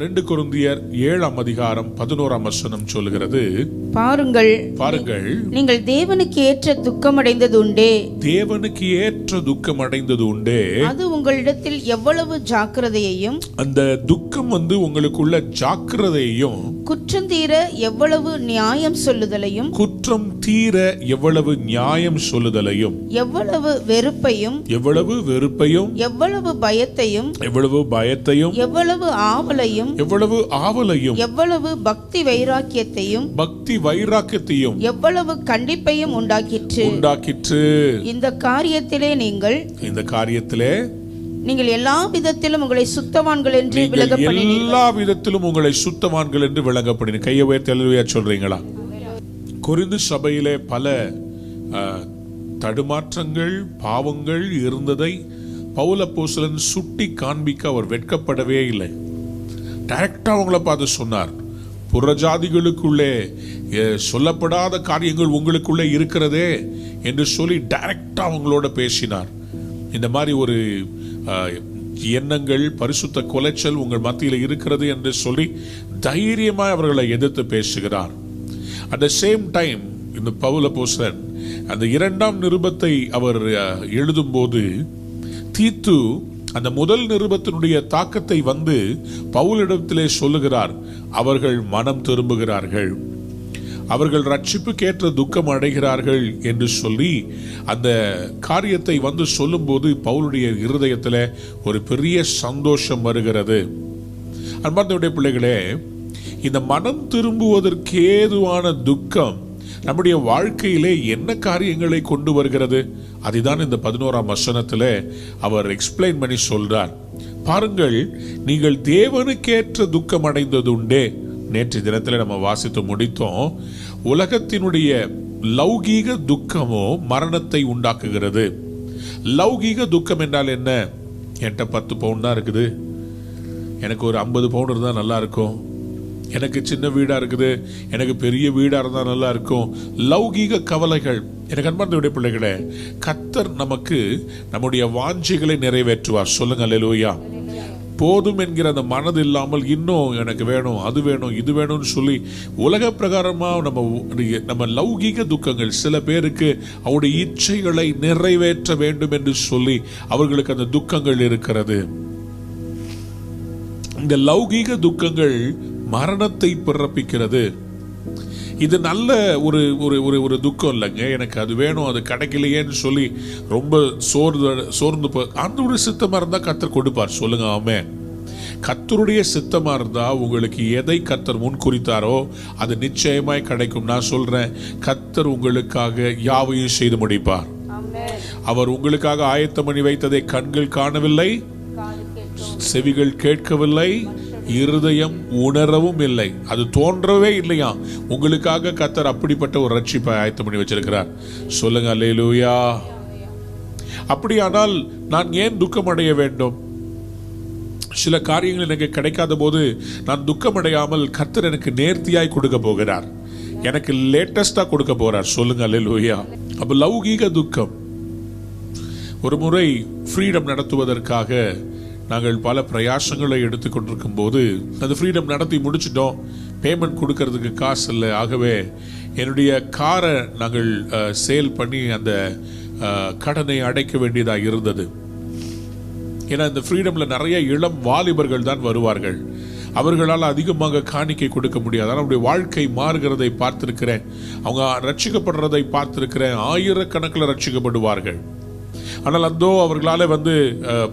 2 கொரிந்தியர் 7ஆம் அதிகாரம் 11ஆம் வசனம் சொல்லுகிறது, பாருங்கள் நீங்கள் தேவனுக்கு ஏற்ற துக்கம் அடைந்தது உண்டே. தேவனுக்கு ஏற்ற துக்கம் அடைந்தது உண்டே. அது உங்களிடத்தில் எவ்வளவு ஜாக்கிரதையையும், அந்த துக்கம் உங்களுக்குள்ள ஜாக்கிரதையையும், குற்றம் தீர எவ்வளவு நியாயம் சொல்லுதலையும், குற்றம் தீர எவ்வளவு நியாயம் சொல்லுதலையும், எவ்வளவு வெறுப்பையும், எவ்வளவு பயத்தையும், எவ்வளவு ஆவலையும், எவ்வளவு பக்தி வைராக்கியத்தையும், எவ்வளவு கண்டிப்பையும் உண்டாக்கிற்று. இந்த காரியத்திலே நீங்கள் எல்லா விதத்திலும் உங்களை சுத்தவான்கள் என்று விளங்க பண்ணினீங்க. கையை உயர்த்தி அல்லேலூயா சொல்றீங்களா? கொரிந்து சபையிலே பல தடுமாற்றங்கள், பாவங்கள் இருந்ததை பவுல் அப்போஸ்தலன் சுட்டி காண்பிக்க அவர் வெட்கப்படவே இல்லை. டைரக்டா அவங்கள பார்த்து சொன்னார், புறஜாதிகளுக்குள்ளே சொல்லப்படாத காரியங்கள் உங்களுக்குள்ளே இருக்கிறதே என்று சொல்லி டைரக்டா அவங்களோட பேசினார். இந்த மாதிரி ஒரு எண்ணங்கள், பரிசுத்த கொலைச்சல் உங்கள் மத்தியில் இருக்கிறது என்று சொல்லி தைரியமாய் அவர்களை எதிர்த்து பேசுகிறார். அட் த சேம் டைம் இந்த பவுல் அப்போஸ்தலன் அந்த 2ஆம் நிருபத்தை அவர் எழுதும் போது தீத்து அந்த முதல் நிருபத்தினுடைய தாக்கத்தை பவுலிடத்திலே சொல்லுகிறார். அவர்கள் மனம் திரும்புகிறார்கள், அவர்கள் ரட்சிப்புக்கேற்ற துக்கம் அடைகிறார்கள் என்று சொல்லி அந்த காரியத்தை சொல்லும் போது பவுலுடைய இருதயத்தில் ஒரு பெரிய சந்தோஷம் வருகிறது. அன்பார்ந்தவருடைய பிள்ளைகளே, இந்த மனம் திரும்புவதற்கேதுவான துக்கம் நம்முடைய வாழ்க்கையிலே என்ன காரியங்களை கொண்டு வருகிறது? அதுதான் இந்த 11ஆம் வசனத்தில் அவர் எக்ஸ்பிளைன் பண்ணி சொல்றார். பாருங்கள், நீங்கள் தேவனுக்கேற்ற துக்கம் அடைந்தது உண்டே. நேற்று தினத்தில் நம்ம வாசித்து முடித்தோம். உலகத்தினுடைய லௌகீக துக்கமோ மரணத்தை உண்டாக்குகிறது. லௌகீக துக்கம் என்றால் என்ன? என்கிட்ட 10 பவுன் தான் இருக்குது, எனக்கு ஒரு 50 பவுன் இருந்தால் நல்லா இருக்கும், எனக்கு சின்ன வீடா இருக்குது, எனக்கு பெரிய வீடா இருந்தா நல்லா இருக்கும். லௌகீக கவலைகள். எனக்கு அன்பார்ந்தவருடைய பிள்ளைகளே, கர்த்தர் நமக்கு நம்முடைய வாஞ்சைகளை நிறைவேற்றுவார். சொல்லுங்க அல்லேலூயா. போதும் என்கிற அந்த மனது இல்லாமல் இன்னும் எனக்கு வேணும், அது வேணும், இது வேணும்னு சொல்லி உலக பிரகாரமா நம்ம லௌகீக துக்கங்கள், சில பேருக்கு அவருடைய இச்சைகளை நிறைவேற்ற வேண்டும் என்று சொல்லி அவர்களுக்கு அந்த துக்கங்கள் இருக்கிறது. இந்த லௌகீக துக்கங்கள் மரணத்தை பிறப்பிக்கிறது. இது நல்ல ஒரு துக்கம் இல்லைங்க. எனக்கு அது வேணும், அது கிடைக்கலையேன்னு சொல்லி ரொம்ப சோர்ந்து ஆண்டவருடைய சித்தமா இருந்தா கர்த்தர் கொடுப்பார். சொல்லுங்க ஆமென். கர்த்தருடைய சித்தமா இருந்தா உங்களுக்கு எதை கர்த்தர் முன் குறித்தாரோ அது நிச்சயமாய் கிடைக்கும். நான் சொல்றேன், கர்த்தர் உங்களுக்காக யாவையும் செய்து முடிப்பார். அவர் உங்களுக்காக ஆயத்தம் பண்ணி வைத்ததை கண்கள் காணவில்லை, செவிகள் கேட்கவில்லை, இருதயம் உணரவும் இல்லை, அது தோன்றவே இல்லையா. உங்களுக்காக கர்த்தர் அப்படிப்பட்ட ஒரு ரட்சிப்பை ஆயத்தம் பண்ணி வச்சிருக்கிறார். சொல்லுங்க அல்லேலூயா. அப்படியானால் நான் ஏன் துக்கம் அடைய வேண்டும்? சில காரியங்கள் எனக்கு கிடைக்காத போது நான் துக்கம் அடையாமல் கர்த்தர் எனக்கு நேர்த்தியாய் கொடுக்க போகிறார், எனக்கு லேட்டஸ்டா கொடுக்க போறார். சொல்லுங்க அல்லேலூயா. அப்ப லௌகீக துக்கம். ஒரு முறை ஃப்ரீடம் நடத்துவதற்காக நாங்கள் பல பிரயாசங்களை எடுத்துக்கொண்டிருக்கும் போது அந்த ஃப்ரீடம் நடத்தி முடிச்சிட்டோம். பேமெண்ட் கொடுக்கறதுக்கு காசு இல்லை. ஆகவே என்னுடைய காரை நாங்கள் சேல் பண்ணி அந்த கடனை அடைக்க வேண்டியதாக இருந்தது. ஏன்னா இந்த ஃப்ரீடமில் நிறைய இளம் வாலிபர்கள் தான் வருவார்கள். அவர்களால் அதிகமாக காணிக்கை கொடுக்க முடியாது. ஆனால் அவருடைய வாழ்க்கை மாறுகிறதை பார்த்திருக்கிறேன், அவங்க ரட்சிக்கப்படுறதை பார்த்திருக்கிறேன். ஆயிரக்கணக்கில் ரட்சிக்கப்படுவார்கள். ஆனால் அந்தோ அவர்களால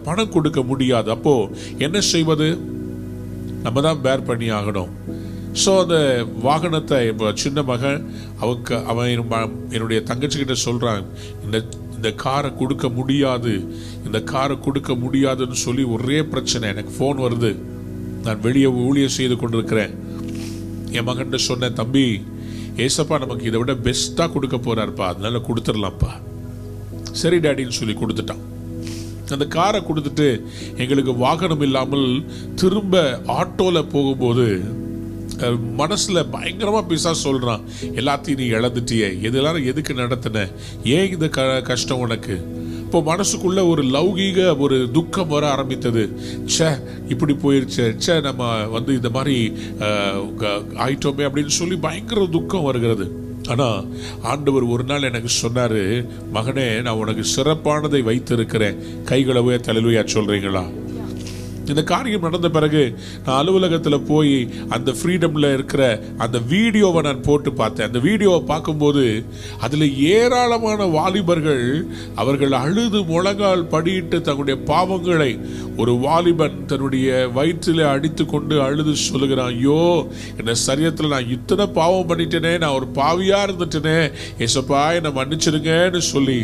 பணம் கொடுக்க முடியாது. அப்போ என்ன செய்வது? நம்ம தான் பேர் பண்ணி ஆகணும். ஸோ அந்த வாகனத்தை இப்போ சின்ன மகன் அவன் என்னுடைய தங்கச்சிக்கிட்ட சொல்றான், இந்த காரை கொடுக்க முடியாது, இந்த காரை கொடுக்க முடியாதுன்னு சொல்லி ஒரே பிரச்சனை. எனக்கு ஃபோன் வருது, நான் வெளியே ஊழியம் செய்து கொண்டிருக்கிறேன். என் மகன்கிட்ட சொன்னேன், தம்பி, ஏசப்பா நமக்கு இதை விட பெஸ்ட்டாக கொடுக்க போறாருப்பா, அதனால கொடுத்துடலாம்ப்பா. சரி டாடின்னு சொல்லி கொடுத்துட்டான். அந்த காரை கொடுத்துட்டு எங்களுக்கு வாகனம் இல்லாமல் திரும்ப ஆட்டோல போகும்போது மனசுல பயங்கரமா பிசா சொல்றான், எல்லாத்தையும் நீ இழந்துட்டியே, எதெல்லாம் எதுக்கு நடத்தின, ஏன் இந்த கஷ்டம் உனக்கு? அப்போ மனசுக்குள்ள ஒரு லௌகீக ஒரு துக்கம் வர ஆரம்பித்தது. ச்சே, இப்படி போயிருச்சு, ச்சே நம்ம இந்த மாதிரி ஆயிட்டோமே அப்படின்னு சொல்லி பயங்கர துக்கம் வருகிறது. ஆனா ஆண்டவர் ஒரு நாள் எனக்கு சொன்னாரு, மகனே, நான் உனக்கு சிறப்பானதை வைத்திருக்கிறேன், கைகளவே தலையிலுயா சொல்றீங்களா? இந்த காரியம் நடந்த பிறகு நான் அலுவலகத்தில் போய் அந்த ஃப்ரீடம்ல இருக்கிற அந்த வீடியோவை நான் போட்டு பார்த்தேன். அந்த வீடியோவை பார்க்கும்போது அதில் ஏராளமான வாலிபர்கள் அவர்கள் அழுது முழங்கால் படியிட்டு தன்னுடைய பாவங்களை, ஒரு வாலிபன் தன்னுடைய வயிற்றிலே அடித்து கொண்டு அழுது சொல்லுகிறான், ஐயோ, என்ன சரியத்தில் நான் இத்தனை பாவம் பண்ணிட்டேனே, நான் ஒரு பாவியா இருந்துட்டேனே, ஏசப்பா என்னை மன்னிச்சிருங்கன்னு சொல்லி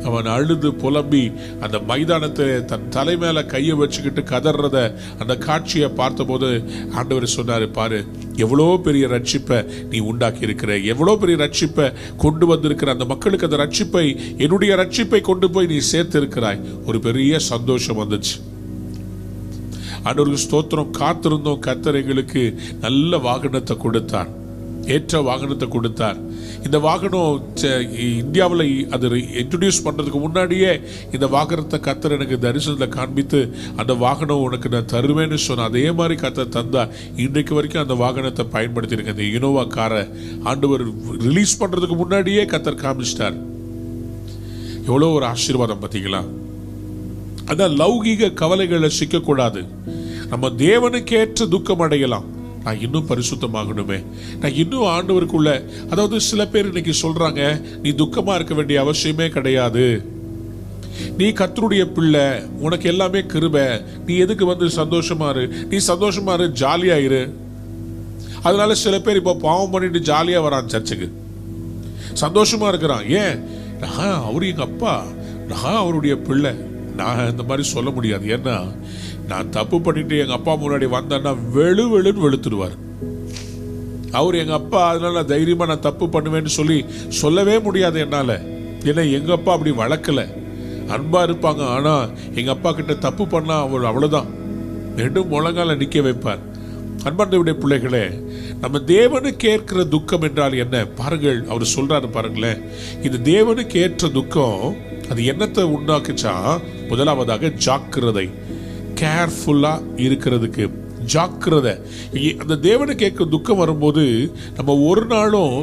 அவன் அழுது புலம்பி அந்த மைதானத்தை தன் தலை மேல கையை வச்சுக்கிட்டு கதறத அந்த காட்சியை பார்த்தபோது ஆண்டவர் சொன்னாரு, பாரு, எவ்வளோ பெரிய ரட்சிப்பை நீ உண்டாக்கி இருக்கிற, எவ்வளோ பெரிய ரட்சிப்பை கொண்டு வந்திருக்கிற, அந்த மக்களுக்கு அந்த ரட்சிப்பை, என்னுடைய ரட்சிப்பை கொண்டு போய் நீ சேர்த்து இருக்கிறாய். ஒரு பெரிய சந்தோஷம் வந்துச்சு. ஆண்டவருக்கு ஸ்தோத்திரம். காத்திருந்தோம். கர்த்தர் எங்களுக்கு நல்ல வாகனத்தை கொடுத்தார், ஏற்ற வாகனத்தை கொடுத்தார். இந்த வாகனம் இந்தியாவில் அது இன்ட்ரடியூஸ் பண்றதுக்கு முன்னாடியே இந்த வாகனத்தை கர்த்தர் எனக்கு தரிசனத்தில் காண்பித்து, அந்த வாகனம் உனக்கு நான் தருவேன்னு சொன்ன அதே மாதிரி கர்த்தர் தந்தா. இன்றைக்கு வரைக்கும் அந்த வாகனத்தை பயன்படுத்தியிருக்கேன். இந்த இனோவா காரை ஆண்டவர் ரிலீஸ் பண்றதுக்கு முன்னாடியே கர்த்தர் காமிச்சிட்டார். எவ்வளோ ஒரு ஆசீர்வாதம் பார்த்தீங்களா? அதான் லௌகீக கவலைகளை சிக்கக்கூடாது. நம்ம தேவனுக்கேற்ற துக்கம் அடையலாம். நான் இன்னும் பரிசுத்தமாகணுமே, நான் இன்னும் ஆண்டவருக்குள்ள, அதாவது சில பேர் இன்னைக்கு சொல்றாங்க, நீ துக்கமா இருக்க வேண்டிய அவசியமே கிடையாது, நீ கர்த்தருடைய பிள்ளை, உனக்கு எல்லாமே கிருபை, நீ எதுக்கு சந்தோஷமா இரு, நீ சந்தோஷமா இரு, ஜாலியா இரு. அதனால சில பேர் இப்போ பாவம் பண்ணிட்டு ஜாலியா வரான் சர்ச்சுக்கு, சந்தோஷமா இருக்கிறான். ஏன்? நான் அவரு எங்க அப்பா, நான் அவருடைய பிள்ளை. நான் இந்த மாதிரி சொல்ல முடியாது. ஏன்னா நான் தப்பு பண்ணிட்டு எங்க அப்பா முன்னாடி வந்தேன்னா வெளுன்னு வெளுத்துடுவார் அவர், எங்க அப்பா. அதனால நான் தைரியமா நான் தப்பு பண்ணுவேன்னு சொல்லவே முடியாது என்னால. ஏன்னா எங்க அப்பா அப்படி வளர்க்கல, அன்பா இருப்பாங்க. ஆனா எங்க அப்பா கிட்ட தப்பு பண்ணா அவர் அவ்வளவுதான், நெடும் முழங்கால நிக்க வைப்பார். அன்பார்ந்தவருடைய பிள்ளைகளே, நம்ம தேவனுக்கு ஏற்கிற துக்கம் என்றால் என்ன பாருங்கள். அவர் சொல்றாரு பாருங்களேன், இந்த தேவனுக்கு ஏற்ற துக்கம் அது என்னத்தை உண்டாக்குச்சா? முதலாவதாக ஜாக்கிரதை, கேர்ஃபுல்லா இருக்கிறதுக்கு ஜாக்கிரதை. அந்த தேவனை கேட்க துக்கம் வரும்போது நம்ம ஒரு நாளும்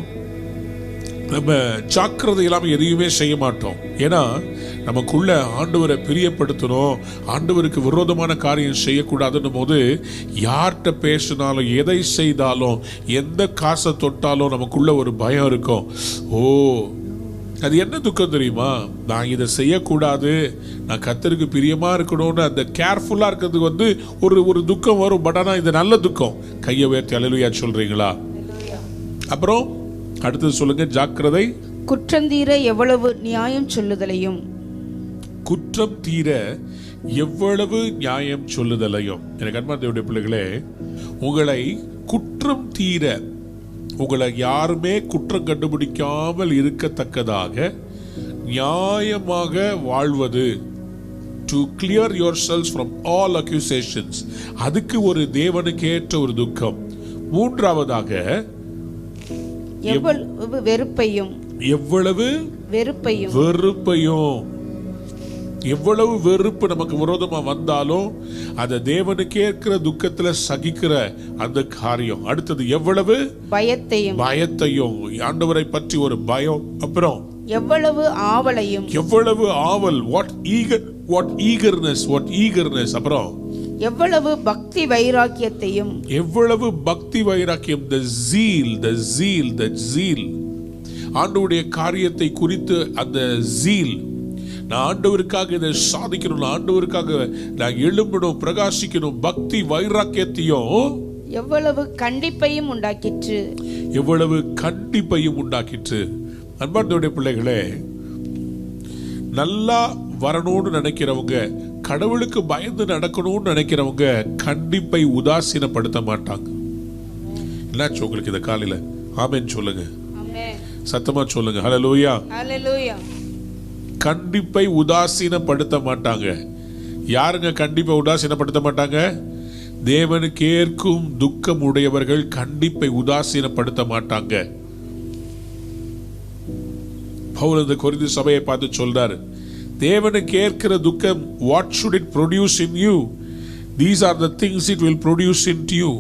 நம்ம ஜாக்கிரதை இல்லாமல் எதையுமே செய்ய மாட்டோம். ஏன்னா நமக்குள்ள ஆண்டவரை பிரியப்படுத்தணும், ஆண்டவருக்கு விரோதமான காரியம் செய்யக்கூடாதுன்னும் போது யார்கிட்ட பேசினாலும், எதை செய்தாலும், எந்த காசை தொட்டாலும் நமக்குள்ள ஒரு பயம் இருக்கும். ஓ, அது என்ன துக்கம் தெரியுமா? நான் இதை செய்யக்கூடாது, நான் கர்த்தருக்கு பிரியமா இருக்கணும்னு அந்த கேர்ஃபுல்லா இருக்கிறதுக்கு ஒரு துக்கம் வரும். பட் ஆனா இது நல்ல துக்கம். கையை உயர்த்தி அல்லேலூயா சொல்றீங்களா? அப்புறம் அடுத்தது சொல்லுங்க, ஜாக்கிரதை. குற்றம் தீர எவ்வளவு நியாயம் சொல்லுதலையும். குற்றம் தீர எவ்வளவு நியாயம் சொல்லுதலையும். எனக்கு அன்பான தேவனுடைய பிள்ளைகளே, உங்களை குற்றம் தீர, உங்களை யாருமே குற்றம் கண்டுபிடிக்காமல் இருக்கத்தக்கதாக நியாயமாக வாழ்வது, to clear yourselves from all accusations, அதுக்கு ஒரு தேவனுக்கேற்ற ஒரு துக்கம். மூன்றாவதாக எவ்வளவு வெறுப்பையும், எவ்வளவு வெறுப்பையும், வெறுப்பையும். எவ்வளவு வெறுப்பு நமக்கு விரோதமா வந்தாலும் அதை தேவனுக்கு ஏற்கிற துக்கத்துல சகிக்கிற அந்த காரியம். அடுத்தது எவ்வளவு பயத்தையும், பயத்தையும், ஆண்டவரை பற்றி ஒரு பயம். அப்புறம் எவ்வளவு ஆவலையும், எவ்வளவு ஆவல், வாட் ஈகர்னஸ். அப்புறம் எவ்வளவு பக்தி வைராக்கியத்தையும், எவ்வளவு பக்தி வைராக்கியம், the zeal. ஆண்டவருடைய காரியத்தை குறித்து அந்த zeal, நான் ஆண்டவருக்காக இதை சாதிக்கணும், ஆண்டவருக்காக நான் எழும்பணும், பிரகாசிக்கணும், பக்தி வைராக்கியத்தையும், எவ்வளவு கண்டிப்பையும் உண்டாக்கிற்று, எவ்வளவு கண்டிப்பையும் உண்டாக்கிற்று. அன்பார்ந்தவருடைய பிள்ளைகளே, நல்லா வரணும்னு நினைக்கிறவங்க, கடவுளுக்கு பயந்து நடக்கணும்னு நினைக்கிறவங்க கண்டிப்பை உதாசீனப்படுத்த மாட்டாங்க. என்னாச்சு உங்களுக்கு இந்த காலையில? ஆமென் சொல்லுங்க, சத்தமா சொல்லுங்க. ஹல்லேலூயா, ஹல்லேலூயா. கண்டிப்பை உதாசீனப்படுத்த மாட்டாங்க. யாருங்க கண்டிப்பை உதாசீனப்படுத்த மாட்டாங்க? தேவனுக்கு ஏற்கும் துக்கம் உடையவர்கள் கண்டிப்பை உதாசீனப்படுத்த மாட்டாங்க. பவுல் இந்த கொரிந்து சபையை பார்த்து சொல்றாரு, தேவனுக்கு ஏற்கிற துக்கம், what should it produce in you? These are the things it will produce into you.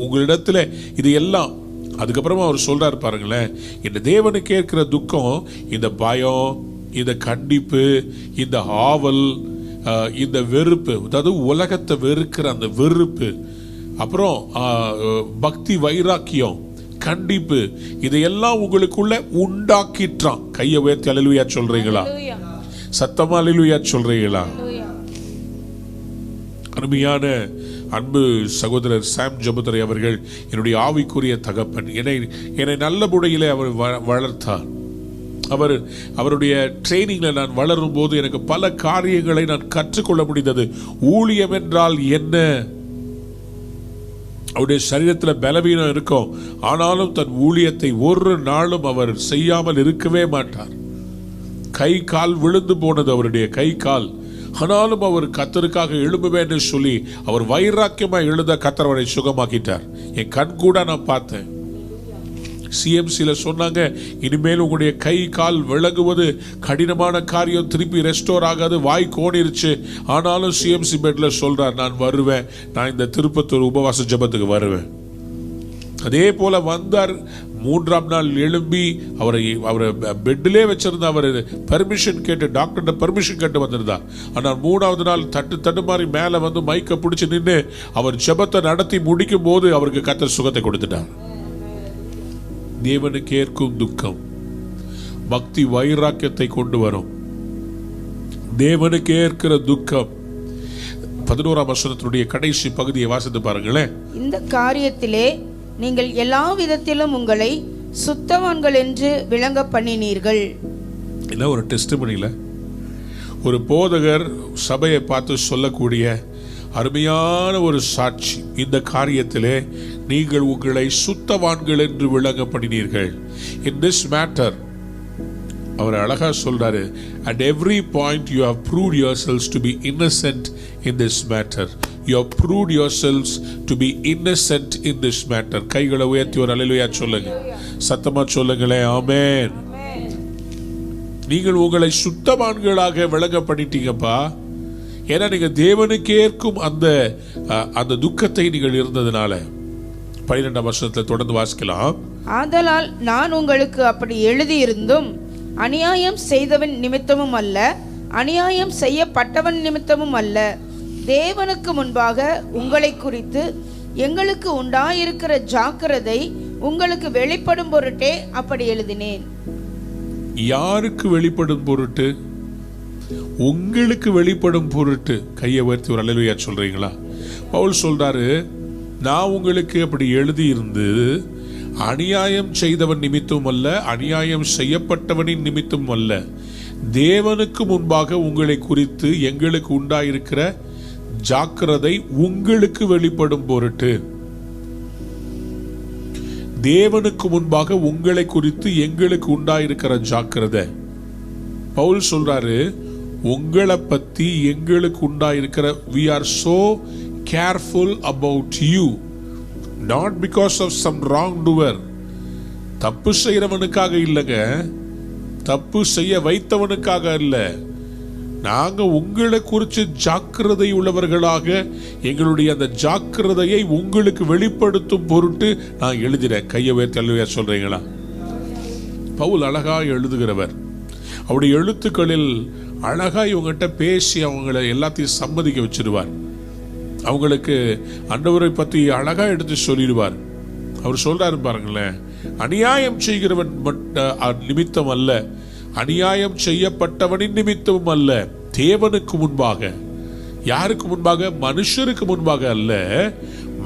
உங்களிடத்துல இது எல்லாம். அதுக்கப்புறமா அவர் சொல்றாரு பாருங்களேன், இந்த தேவனுக்கு ஏற்கிற துக்கம், இந்த பயம், இந்த கண்டிப்பு, இந்த ஆவல், இந்த வெறுப்பு, அதாவது உலகத்தை வெறுக்கிற அந்த வெறுப்பு, அப்புறம் பக்தி வைராக்கியம், கண்டிப்பு, இதையெல்லாம் உங்களுக்குள்ள உண்டாக்கிட்டான். கையை உயர்த்தி அல்லேலூயா சொல்றீங்களா? சத்தமா அல்லேலூயா சொல்றீங்களா? அருமையான அன்பு சகோதரர் சாம் ஜெபத்துரை அவர்கள் என்னுடைய ஆவிக்குரிய தகப்பன். என்னை நல்ல முறையிலே அவர் வளர்த்தார். அவருடைய ட்ரைனிங்ல நான் வளரும் போது எனக்கு பல காரியங்களை நான் கற்றுக்கொள்ள முடிந்தது. ஊழியம் என்றால் என்ன? அவருடைய சரீரத்தில் பலவீனம் இருக்கும், ஆனாலும் தன் ஊழியத்தை ஒரு நாளும் அவர் செய்யாமல் இருக்கவே மாட்டார். கை கால் விழுந்து போனது அவருடைய கை கால், ஆனாலும் அவர் கர்த்தருக்காக எழும்புவேன் என்று சொல்லி அவர் வைராக்கியமா எழுத கர்த்தர் அவரை சுகமாக்கிட்டார். என் கண் கூட நான் பார்த்தேன். சிஎம்சில சொன்னாங்க, இனிமேல் உங்களுடைய கை கால் விலகுவது கடினமான காரியம், திருப்பி ரெஸ்டோர் ஆகாது, வாய் கோணிருச்சு. ஆனாலும் சிஎம்சி பெட்ல சொல்றார், நான் வருவேன், நான் இந்த திருப்பத்தூர் உபவாச ஜெபத்துக்கு வருவேன். அதே போல வந்தார். 3ஆம் நாள் எழும்பி அவரை பெட்டிலே வச்சிருந்த அவர் பெர்மிஷன் கேட்டு, டாக்டர்கிட்ட பெர்மிஷன் கேட்டு வந்திருந்தார். ஆனால் 3ஆவது நாள் தட்டு மாதிரி மேல வந்து மைக்க பிடிச்சு நின்று அவர் ஜெபத்தை நடத்தி முடிக்கும் போது அவருக்கு கர்த்தர் சுகத்தை கொடுத்துட்டார். தேவனுக்கு ஏற்கும் துக்கம் பக்தி வைராக்கியத்தை கொண்டு வரும். தேவனுக்கு ஏற்கிற துக்கம். 11ஆம் வசனத்தினுடைய கடைசி பகுதியை வாசித்து பாருங்களேன். இந்த காரியத்திலே நீங்கள் எல்லா விதத்திலும் உங்களை சுத்தவான்கள் என்று விளங்க பண்ணினீர்கள். இல்ல, ஒரு டெஸ்டிமனில ஒரு போதகர் சபையை பார்த்து சொல்லக்கூடிய அருமையான ஒரு சாட்சி. இந்த காரியத்திலே நீங்கள் உங்களை சுத்தவான்கள் என்று விளங்க பண்ணினீர்கள். இன் திஸ் மேட்டர் அவர் அழகா சொல்றாரு, at every point you have proved yourselves to be innocent in this matter. You have proved yourselves to be innocent in this matter. கைகளை உயர்த்தி ஒரு அல்லேலூயா சொல்லுங்க, சத்தமா சொல்லுங்களே, ஆமென். நீங்கள் உங்களை சுத்தவான்களாக விளங்க பண்ணிட்டீங்கப்பா. ஏன்னா நீங்க தேவனுக்கு ஏற்கும் அந்த துக்கத்தை நீங்கள் இருந்ததுனால. 12ஆம் வசனத்துல தொடர்ந்து வாசிக்கலாம். ஆதலால் நான் உங்களுக்கு அப்படி எழுதியிருந்தும் அநியாயம் செய்தவன் நிமித்தமும் அல்ல, அநியாயம் செய்யப்பட்டவன் நிமித்தமும் அல்ல, தேவனுக்கு முன்பாக உங்களை குறித்து எங்களுக்கு உண்டாயிருக்கிற ஜாக்கிரதை உங்களுக்கு வெளிப்படும் பொருட்டே அப்படி எழுதினேன். யாருக்கு வெளிப்படும் பொருட்டு? உங்களுக்கு வெளிப்படும் பொருட்டு. கையை உயர்த்தி ஒரு அல்லேலூயா சொல்றீங்களா? பவுல் சொல்றாரு, நான் உங்களுக்கு அப்படி எழுதி இருந்து அநியாயம் செய்தவன் நிமித்தம் அல்ல, அநியாயம் செய்யப்பட்டவனின் நிமித்தம் அல்ல, தேவனுக்கு முன்பாக உங்களை குறித்து எங்களுக்கு உண்டாயிருக்கிற ஜாக்கிரதை உங்களுக்கு வெளிப்படும் பொருட்டு. தேவனுக்கு முன்பாக உங்களை குறித்து எங்களுக்கு உண்டாயிருக்கிற ஜாக்கிரதை. பவுல் சொல்றாரு, உங்களை பத்தி எங்களுக்கு உண்டாயிருக்கிற, we are so careful about you, not because of some wrongdoer. தப்பு செய்யறவனுக்காக இல்லைங்க, தப்பு செய்ய வைத்தவனுக்காக இல்ல. நாங்க உங்களை குறித்து ஜாக்கிரதை உள்ளவர்களாக எங்களுடைய அந்த ஜாக்கிரதையை உங்களுக்கு வெளிப்படுத்தும் பொருட்டு நான் எழுதினேன். கையை உயர்த்தி அல்லேலூயா சொல்றீங்களா? பவுல் அழகா எழுதுகிறவர். அவருடைய எழுத்துக்களில் அழகா இவங்ககிட்ட பேசி அவங்களை எல்லாத்தையும் சம்மதிக்க வச்சிருவார். அவங்களுக்கு ஆண்டவரை பற்றி அழகா எடுத்து சொல்லிடுவார். அவர் சொல்றாரு பாருங்களேன், அநியாயம் செய்கிறவன் நிமித்தம் அல்ல, அநியாயம் செய்யப்பட்டவனின் நிமித்தமும் அல்ல, தேவனுக்கு முன்பாக. யாருக்கு முன்பாக? மனுஷருக்கு முன்பாக அல்ல,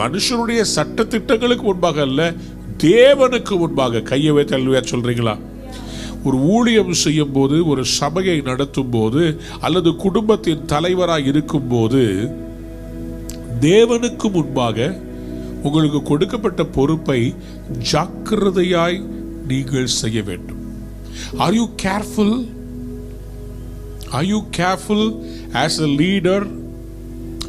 மனுஷனுடைய சட்ட திட்டங்களுக்கு முன்பாக அல்ல, தேவனுக்கு முன்பாக. கையை வைத்து அல்லேலூயா சொல்றீங்களா? ஒரு ஊழியம் செய்யும் போது, ஒரு சபையை நடத்தும் போது, அல்லது குடும்பத்தின் தலைவராக இருக்கும் போது, தேவனுக்கு முன்பாக உங்களுக்கு கொடுக்கப்பட்ட பொறுப்பை ஜாக்கிரதையாய் நீங்கள் செய்ய வேண்டும். Are you careful? Are you careful as a leader?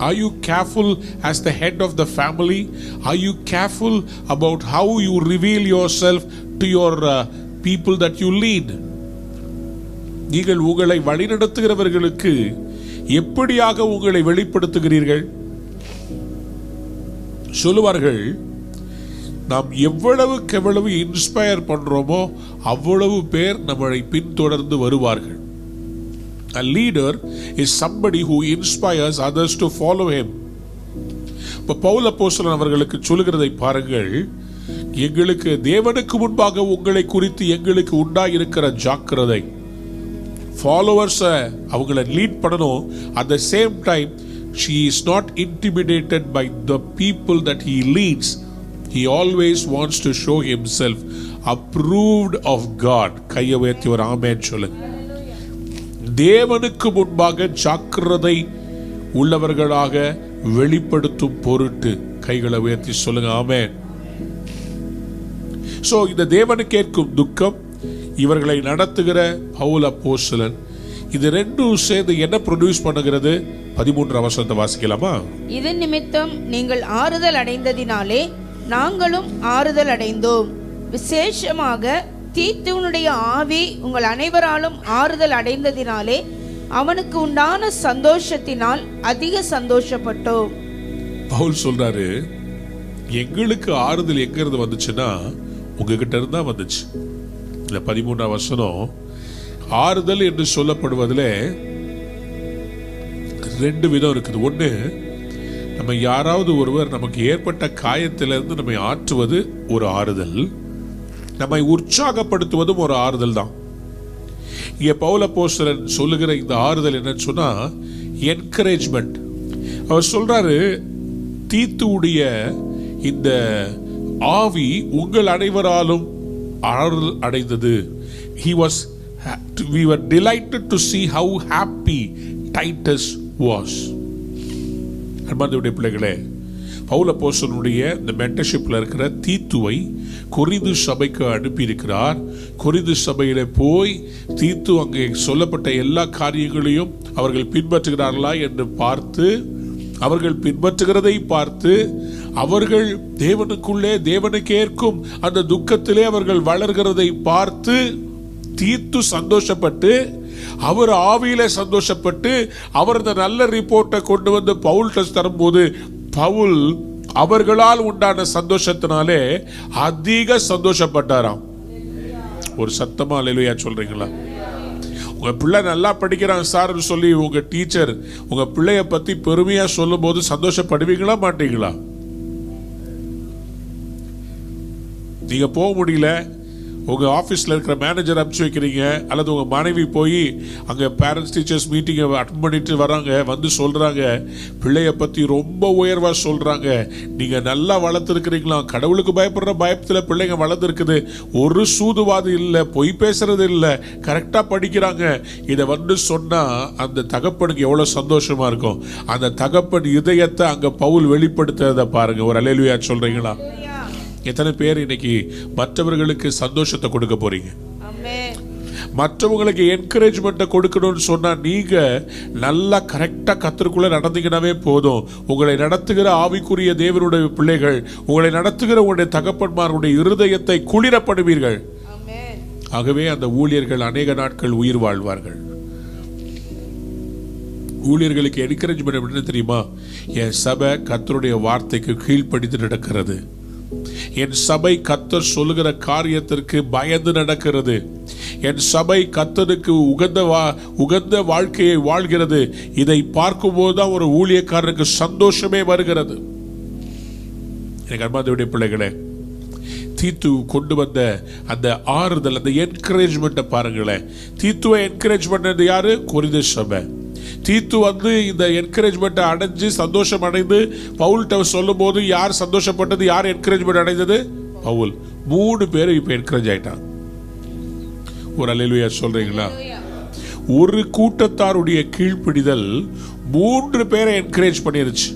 Are you careful as the head of the family? Are you careful about how you reveal yourself to your people that you lead? நீங்கள் உங்களை வழிநடத்துகிறவர்களுக்கு எப்படியாக உங்களை வெளிப்படுத்துகிறீர்கள்? சொல்லுவார்கள், நாம் எவ்வளவு inspire பண்றோமோ அவ்வளவு பேர் நம்மளை பின்தொடர்ந்து வருவார்கள். A leader is somebody who inspires others to follow him. இப்ப பவுல் அப்போஸ்தலன் அவர்களுக்கு சொல்லுகிறதை பாருங்கள். எங்களுக்கு தேவனுக்கு முன்பாக உங்களை குறித்து எங்களுக்கு உண்டாயிருக்கிற ஜாக்கிரதை, ஃபாலோவர்ஸ் அவங்களை லீட் பண்ணணும். at the same time she is not intimidated by the people that he leads. He always wants to show himself approved of God. கையை உயர்த்தி ஒரு ஆமென் சொல்லுங்க. தேவனுக்கு முன்பாக ஜாக்கிரதை உள்ளவர்களாக வெளிப்படுத்தும் பொருட்டு கைகளை உயர்த்தி சொல்லுங்க ஆமென். சோ இந்த தேவனுக்கு ஏற்கும் துக்கம், இவர்களை நடத்துகிற பவுல் அப்போஸ்தலன், இது ரெண்டும் சேர்ந்து என்ன ப்ரொடியூஸ் பண்ணுகிறது? 13 வசனத்தை வாசிக்கலாமா? இதன் நிமித்தம் நீங்கள் ஆறுதல் அடைந்ததினாலே நாங்களும் ஆறுதல் அடைந்தோம். விசேஷமாக தீத்துவனுடைய ஆவி உங்கள் அனைவராலும் ஆறுதல் அடைந்ததினாலே அவனுக்கு உண்டான சந்தோஷத்தினால் அதிக சந்தோஷப்பட்டோம். பவுல் சொல்றாரு, எங்களுக்கு ஆறுதல் எங்க இருந்து வந்துச்சுன்னா உங்ககிட்ட இருந்தா வந்துச்சு. இந்த 13 வசனம் ஆறுதல் என்று சொல்லப்படுவதில் 2 விதம் இருக்குது. ஒன்று, நம்ம யாராவது ஒருவர் நமக்கு ஏற்பட்ட காயத்திலிருந்து நம்மை ஆற்றுவது ஒரு ஆறுதல், நம்மை உற்சாகப்படுத்துவதும் ஒரு ஆறுதல் தான். இங்கே பவுல் அப்போஸ்தலன் சொல்லுகிற இந்த ஆறுதல் என்னன்னு சொன்னா என்கரேஜ்மெண்ட். அவர் சொல்றாரு, தீத்துவுடைய இந்த ஆவி உங்கள் அனைவராலும் ஆறுதல் அடைந்தது. We were delighted to see how happy Titus was. அன்பார்ந்தவருடைய பிள்ளைகளே, பவுல் அப்போஸ்தலனுடைய இந்த மென்டர்ஷிப்ல இருக்கிற தீத்துவை கொரிந்து சபைக்கு அனுப்பி இருக்கிறார். கொரிந்து சபையில போய் தீத்து அங்கே சொல்லப்பட்ட எல்லா காரியங்களையும் அவர்கள் பின்பற்றுகிறார்களா என்று பார்த்து, அவர்கள் பின்பற்றுகிறதை பார்த்து, அவர்கள் தேவனுக்குள்ளே தேவனுக்கு ஏற்கும் அந்த துக்கத்திலே அவர்கள் வளர்கிறதை பார்த்து தீத்து சந்தோஷப்பட்டு, அவர் ஆவியில சந்தோஷப்பட்டு, அவர் இந்த நல்ல ரிப்போர்ட்டை கொண்டு வந்து பவுல்ட்ட தரும்போது பவுல் அவர்களால் உண்டான சந்தோஷத்தினாலே அதிக சந்தோஷப்பட்டாராம். ஒரு சத்தமா அல்லேலூயா சொல்றீங்களா? உங்க பிள்ளை நல்லா படிக்கிறான் சார் சொல்லி உங்க டீச்சர் உங்க பிள்ளைய பத்தி பெருமையா சொல்லும் போது சந்தோஷப்படுவீங்களா மாட்டீங்களா? நீங்க போக முடியல, உங்க ஆபீஸ்ல இருக்கிற மேனேஜர் அனுப்பிச்சு வைக்கிறீங்க, அல்லது உங்க மனைவி போய் அங்க பேரண்ட்ஸ் டீச்சர்ஸ் மீட்டிங்கை அட்டெண்ட் பண்ணிட்டு வராங்க, வந்து சொல்றாங்க, பிள்ளைய பத்தி ரொம்ப உயர்வா சொல்றாங்க, நீங்க நல்லா வளர்த்துருக்கிறீங்களா, கடவுளுக்கு பயப்படுற பயத்துல பிள்ளைங்க வளர்ந்துருக்குது, ஒரு சூதுவாது இல்லை, பொய் பேசுறது இல்லை, கரெக்டா படிக்கிறாங்க, இதை வந்து சொன்னா அந்த தகப்பனுக்கு எவ்வளவு சந்தோஷமா இருக்கும். அந்த தகப்பன் இதயத்தை அங்க பவுல் வெளிப்படுத்துறத பாருங்க. ஒரு அல்லேலூயா சொல்றீங்களா? எத்தனை பேர் இன்னைக்கு மற்றவர்களுக்கு சந்தோஷத்தை கொடுக்க போறீங்க? மற்றவங்களுக்கு என்கரேஜ்மெண்ட்டை கொடுக்கணும்னு சொன்னா நீங்க நல்லா கரெக்டா கர்த்தருக்குள்ள நடந்தீங்கன்னாவே போதும். உங்களை நடத்துகிற ஆவிக்குரிய தேவனுடைய பிள்ளைகள், உங்களை நடத்துகிற உங்களுடைய தகப்பன்மாருடைய இருதயத்தை குளிரப்படுவீர்கள். ஆகவே அந்த ஊழியர்கள் அநேக நாட்கள் உயிர் வாழ்வார்கள். ஊழியர்களுக்கு என்கரேஜ்மெண்ட் எப்படின்னு தெரியுமா? என் சபை கர்த்தருடைய வார்த்தைக்கு கீழ்ப்படிந்து நடக்கிறது, என் சபை கர்த்தர் சொல்லுகிற காரியத்திற்கு பயந்து நடக்கிறது, என் சபை கர்த்தருக்கு உகந்த வாழ்க்கையை வாழ்கிறது. இதை பார்க்கும்போது தான் ஒரு ஊழியக்காரருக்கு சந்தோஷமே வருகிறது. எனக்கு அன்பார்ந்தவருடைய பிள்ளைகளே, தீத்து கொண்டு வந்த அந்த ஆறுதல், அந்த என்கரேஜ்மெண்ட்டை பாருங்களேன். தீத்துவை என்கரேஜ் பண்ணது யாரு? கொரிந்து சபை. தீத்து வந்து இந்த என்கரேஜ்மெண்ட்டை அடைஞ்சு சந்தோஷம் அடைந்து பவுல்கிட்ட சொல்லும் போது யார் சந்தோஷப்பட்டது, யார் என்கரேஜ்மெண்ட் அடைந்தது? பவுல். 3 பேர் இப்ப என்கரேஜ் ஆயிட்டாங்க. ஒரு அல்லேலூயா சொல்றீங்களா? ஒரு கூட்டத்தாருடைய கீழ்ப்பிடிதல் 3 பேரை என்கரேஜ் பண்ணிருச்சு.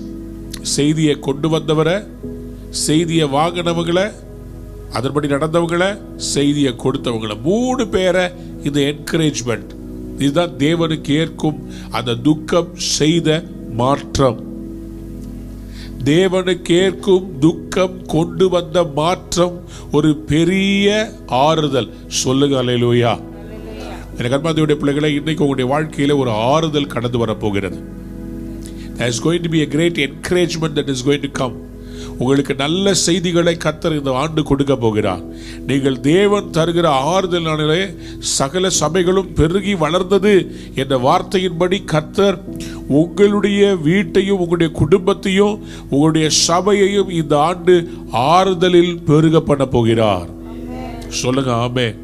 செய்தியை கொண்டு வந்தவரை, செய்தியை வாங்கினவங்களை, அதன்படி நடந்தவங்களை, செய்தியை கொடுத்தவங்களை, 3 பேரை இந்த என்கரேஜ்மெண்ட். இதுதான் தேவனுக்கு ஏற்கும் அந்த துக்கம் செய்த மாற்றம். தேவனுக்கு ஏற்கும் துக்கம் கொண்டு வந்த மாற்றம் ஒரு பெரிய ஆறுதல். சொல்லுங்க அல்லேலூயா. எனக்கு அன்பார்ந்தவருடைய பிள்ளைகளை, இன்னைக்கு உங்களுடைய வாழ்க்கையில ஒரு ஆறுதல் கடந்து வரப்போகிறது. There is going to be a great encouragement that is going to come. உங்களுக்கு நல்ல செய்திகளை கர்த்தர் இந்த ஆண்டு கொடுக்க போகிறார். நீங்கள் தேவன் தருகிற ஆறுதலினாலே சகல சபைகளும் பெருகி வளர்ந்தது என்ற வார்த்தையின்படி கர்த்தர் உங்களுடைய வீட்டையும் உங்களுடைய குடும்பத்தையும் உங்களுடைய சபையையும் இந்த ஆண்டு ஆறுதலில் பெருக பண்ண போகிறார். சொல்லுங்க ஆமென்.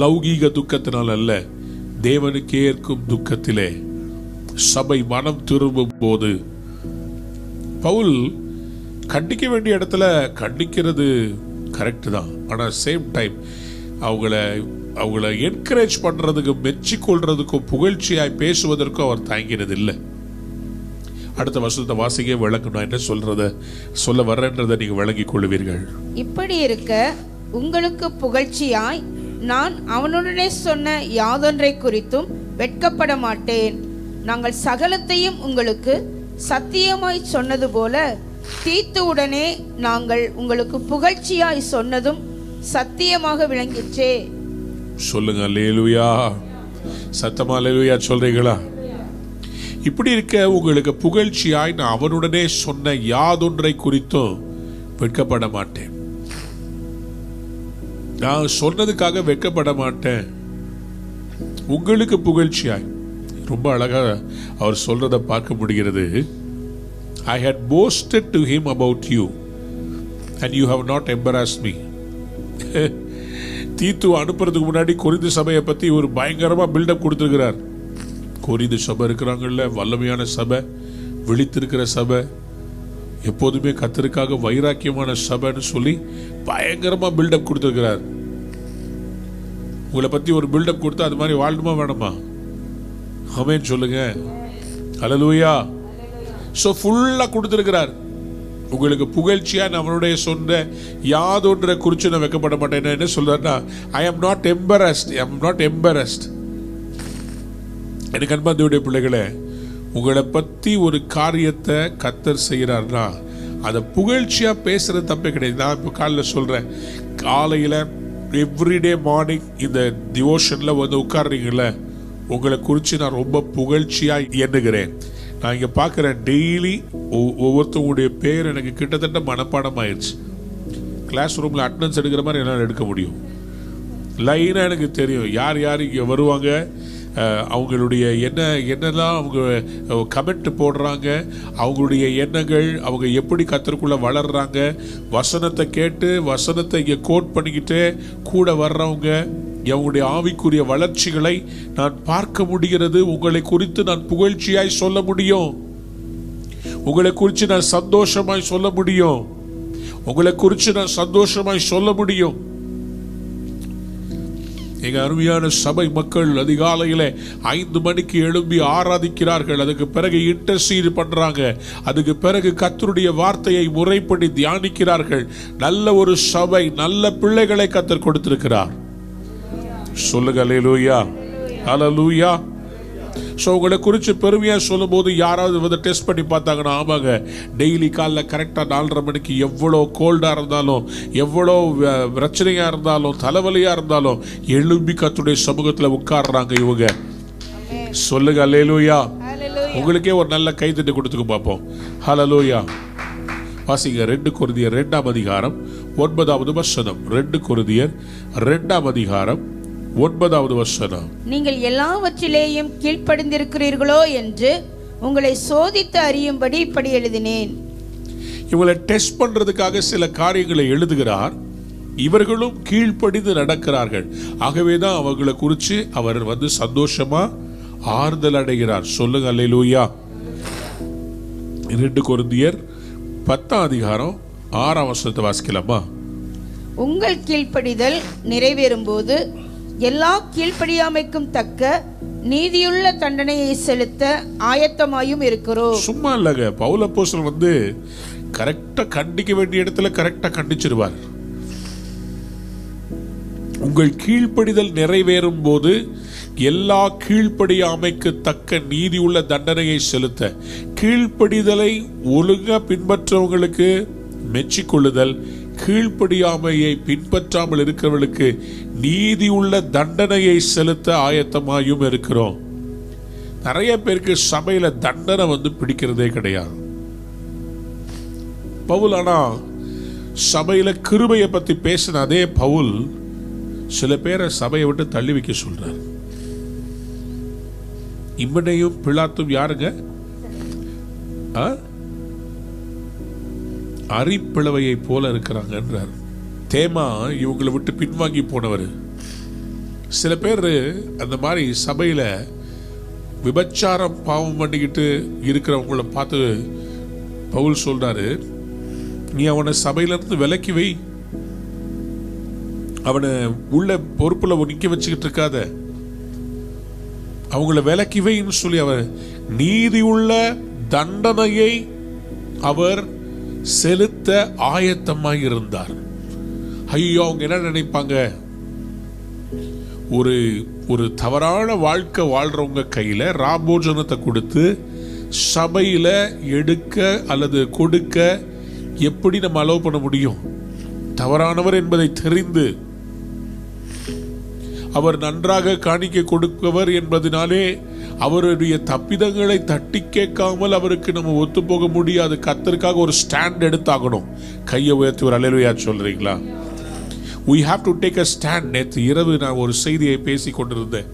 லௌகீக துக்கத்தினால் அல்ல, தேவனுக்கு ஏற்கும் துக்கத்திலே சபை மனம் திரும்பும் போது. பவுல் கண்டிக்க வேண்டிய இடத்துல கண்டிக்கிறது கரெக்ட் தான். ஆனால் சேம் டைம் அவங்கள என்கரேஜ் பண்றதுக்கும் மெச்சிக்கொள்றதுக்கும் புகழ்ச்சியாய் பேசுவதற்கும் அவர் தயங்கினது இல்லை. அடுத்த வசனத்தை வாசிக்க விளக்கம். நான் என்ன சொல்ல வர்றேன்றதை நீங்க விளங்கிக் கொள்வீர்கள். இப்படி இருக்க உங்களுக்கு புகழ்ச்சியாய் நான் அவனுடனே சொன்ன யாதொன்றை குறித்தும் வெட்கப்பட மாட்டேன். நாங்கள் சகலத்தையும் உங்களுக்கு சத்தியமாய் சொன்னது போல தீத்துவுடனே நாங்கள் உங்களுக்கு புகழ்ச்சியாய் சொன்னதும் சத்தியமாக விளங்கிற்றே. சொல்லுங்க அல்லேலூயா. சத்தமா அல்லேலூயா சொல்றீங்களா? இப்படி இருக்க உங்களுக்கு புகழ்ச்சியாய் நான் அவனுடனே சொன்ன யாதொன்றை குறித்தும் வெட்கப்பட மாட்டேன். நான் சொன்னதுக்காக வெட்கப்பட மாட்டேன். உங்களுக்கு புகழ்ச்சியாய். ரொம்ப அழகா அவர் சொல்றத பார்க்க முடிகிறது. I had boasted to him about you and you have not embarrassed me. தீத்து அனுப்புறதுக்கு முன்னாடி கொரிந்து சபையை பத்தி ஒரு பயங்கரமா பில்டப் கொடுத்திருக்கிறார். கொரிந்து சபை இருக்கிறாங்கல்ல, வல்லமையான சபை, விழித்திருக்கிற சபை, எப்போதுமே கர்த்தருக்காக வைராக்கியமான சபைன்னு சொல்லி பயங்கரமா பில்டப் கொடுத்திருக்கிறார். உங்களை பத்தி ஒரு பில்டப் கொடுத்தா அது மாதிரி வாழணுமா வேணுமா? ஆமென் சொல்லுங்க. ஹல்லேலூயா. சோ ஃபுல்லா கொடுத்திருக்கிறார். உங்களுக்கு புகழ்ச்சியா நம்மளுடைய சொன்ன யாதொன்றை குறித்து நான் வெட்கப்பட மாட்டேன். என்ன சொல்றாருன்னா, I am not embarrassed. எனக்கு அன்பார்ந்தவருடைய பிள்ளைகளே, உங்களை பத்தி ஒரு காரியத்தை கர்த்தர் செய்கிறார்னா அதை புகழ்ச்சியா பேசுறது தப்பே கிடையாது. நான் இப்போ காலையில் சொல்றேன், காலையில எவ்ரிடே மார்னிங் இந்த டிவோஷன்ல வந்து உட்கார்றீங்கல்ல, உங்களை குறித்து நான் ரொம்ப புகழ்ச்சியாக எண்ணுகிறேன். நான் இங்கே பார்க்குறேன், டெய்லி ஒவ்வொருத்தவங்களுடைய பேர் எனக்கு கிட்டத்தட்ட மனப்பாடம் ஆயிடுச்சு. கிளாஸ் ரூமில் அட்டண்டன்ஸ் எடுக்கிற மாதிரி என்னால் எடுக்க முடியும். லைனாக எனக்கு தெரியும் யார் யார் இங்கே வருவாங்க, அவங்களுடைய என்னெல்லாம் அவங்க கமெண்ட் போடுறாங்க, அவங்களுடைய எண்ணங்கள், அவங்க எப்படி கர்த்தருக்குள்ள வளர்றாங்க, வசனத்தை கேட்டு வசனத்தை இங்கே கோட் பண்ணிக்கிட்டு கூட வர்றவங்க, அவங்களுடைய ஆவிக்குரிய வளர்ச்சிகளை நான் பார்க்க முடிகிறது. உங்களை குறித்து நான் புகழ்ச்சியாய் சொல்ல முடியும். உங்களை குறித்து நான் சந்தோஷமாய் சொல்ல முடியும். உங்களை குறித்து நான் சந்தோஷமாய் சொல்ல முடியும். எங்க அருமையான சபை மக்கள் அதிகாலையில 5 மணிக்கு எழும்பி ஆராதிக்கிறார்கள். அதுக்கு பிறகு இன்டர்சீட் பண்றாங்க. அதுக்கு பிறகு கர்த்தருடைய வார்த்தையை முறைப்படி தியானிக்கிறார்கள். நல்ல ஒரு சபை, நல்ல பிள்ளைகளை கர்த்தர் கொடுத்திருக்கிறார். சொல்லுங்க அல்லேலூயா. ஹல்லேலூயா. ஸோ உங்களை குறித்து பெருமையாக சொல்லும் போது யாராவது வந்து டெஸ்ட் பண்ணி பார்த்தாங்கன்னா, ஆமாங்க, டெய்லி காலைல கரெக்டாக 4:30 மணிக்கு எவ்வளோ கோல்டாக இருந்தாலும், எவ்வளோ பிரச்சனையாக இருந்தாலும், தலைவலியாக இருந்தாலும் எழும்பி கர்த்தருடைய சமூகத்தில் உட்கார்றாங்க இவங்க. சொல்லுங்க அல்லேலூயா. உங்களுக்கே ஒரு நல்ல கைத்தட்டு கொடுத்துக்க பார்ப்போம். ஹல்லேலூயா. வாசிங்க 2 கொரிந்தியர் 2ஆம் அதிகாரம் 9வது வசனம். 2 கொரிந்தியர் 2ஆம் அதிகாரம் 9வது வசனம். நீங்கள் எல்லாவற்றிலேயும் கீழ்ப்படிந்திருக்கிறீர்களோ என்று உங்களை சோதித்து அறியும்படி இப்படி எழுதினேன். இவங்களை டெஸ்ட் பண்றதுக்காக சில காரியங்களை எழுதுகிறார். இவர்களும் கீழ்ப்படிந்து நடக்கிறார்கள். ஆகவேதான் அவர்களை குறித்து அவர் வந்து சந்தோஷமா ஆறுதல் அடைகிறார். சொல்லுங்க அல்லேலூயா. 2 கொரிந்தியர் 10ஆம் அதிகாரம் 6ஆம் வசனத்தை வாசிக்கலாமா? உங்கள் கீழ்ப்படிதல் நிறைவேறும் போது எல்லா கீழ்ப்படியாமைக்கும் தக்க நீதியுள்ள தண்டனையை செலுத்த ஆயத்தமாயும் இருக்கிறோம். சும்மா இல்லங்க, பவுல் அப்போஸ்தலன் வந்து கரெக்டா கண்டிக்க வேண்டிய இடத்துல கரெக்டா கண்டிச்சிருவார். உங்கள் கீழ்ப்படிதல் நிறைவேறும் போது எல்லா கீழ்ப்படியாமைக்கு தக்க நீதி உள்ள தண்டனையை செலுத்த. கீழ்ப்படிதலை ஒழுங்கா பின்பற்றவங்களுக்கு மெச்சிக்கொள்ளுதல், கீழ்ப்படியாமையை பின்பற்றாமல் இருக்கிறவர்களுக்கு நீதி உள்ள தண்டனையை செலுத்த ஆயத்தமாயும் இருக்கிறோம். நிறைய பேருக்கு சபையில தண்டனை பிடிக்கிறதே கிடையாது. பவுல் ஆனா சபையில கிருபையை பத்தி பேசின அதே பவுல் சில பேரை சபையை விட்டு தள்ளி வைக்க சொல்றார். இம்மனையும் பிலாத்தும் யாருங்க? அரிப்பிளவையை போல இருக்கிறாங்க என்றார். தேமா இவங்களை விட்டு பின்வாங்கி போனவர். சில பேர் அந்த மாதிரி சபையில விபச்சாரம் பாவம் பண்ணிக்கிட்டு இருக்கிறவங்கள பார்த்து பவுல் சொல்றாரு, நீ அவனை சபையிலிருந்து விலக்கி வை, அவனை உள்ள பொறுப்புல நிக்க வச்சுக்கிட்டு இருக்காத, அவங்கள விலக்கி வைன்னு சொல்லி அவர் நீதி உள்ள தண்டனையை அவர் செலுத்த ஆயத்தமாக இருந்தார். ஐயோ, அவங்க என்ன நினைப்பாங்க? ஒரு தவறான வாழ்க்கை வாழ்றவங்க கையில ராபோஜனத்தை கொடுத்து சபையில எடுக்க அல்லது கொடுக்க எப்படி நம்ம அலோவ் பண்ண முடியும்? தவறானவர் என்பதை தெரிந்து அவர் நன்றாக காணிக்கை கொடுப்பவர் என்பதனாலே அவருடைய தப்பிதங்களை தட்டி கேட்காமல் அவருக்கு நம்ம ஒத்து போக முடியாது. கர்த்தருக்காக ஒரு ஸ்டாண்ட் எடுத்தாகணும். கையை உயர்த்தி ஒரு அல்லேலூயா சொல்றீங்களா? we have to take a stand. நேற்று இரவு நான் ஒரு செய்தியை பேசி கொண்டிருந்தேன்.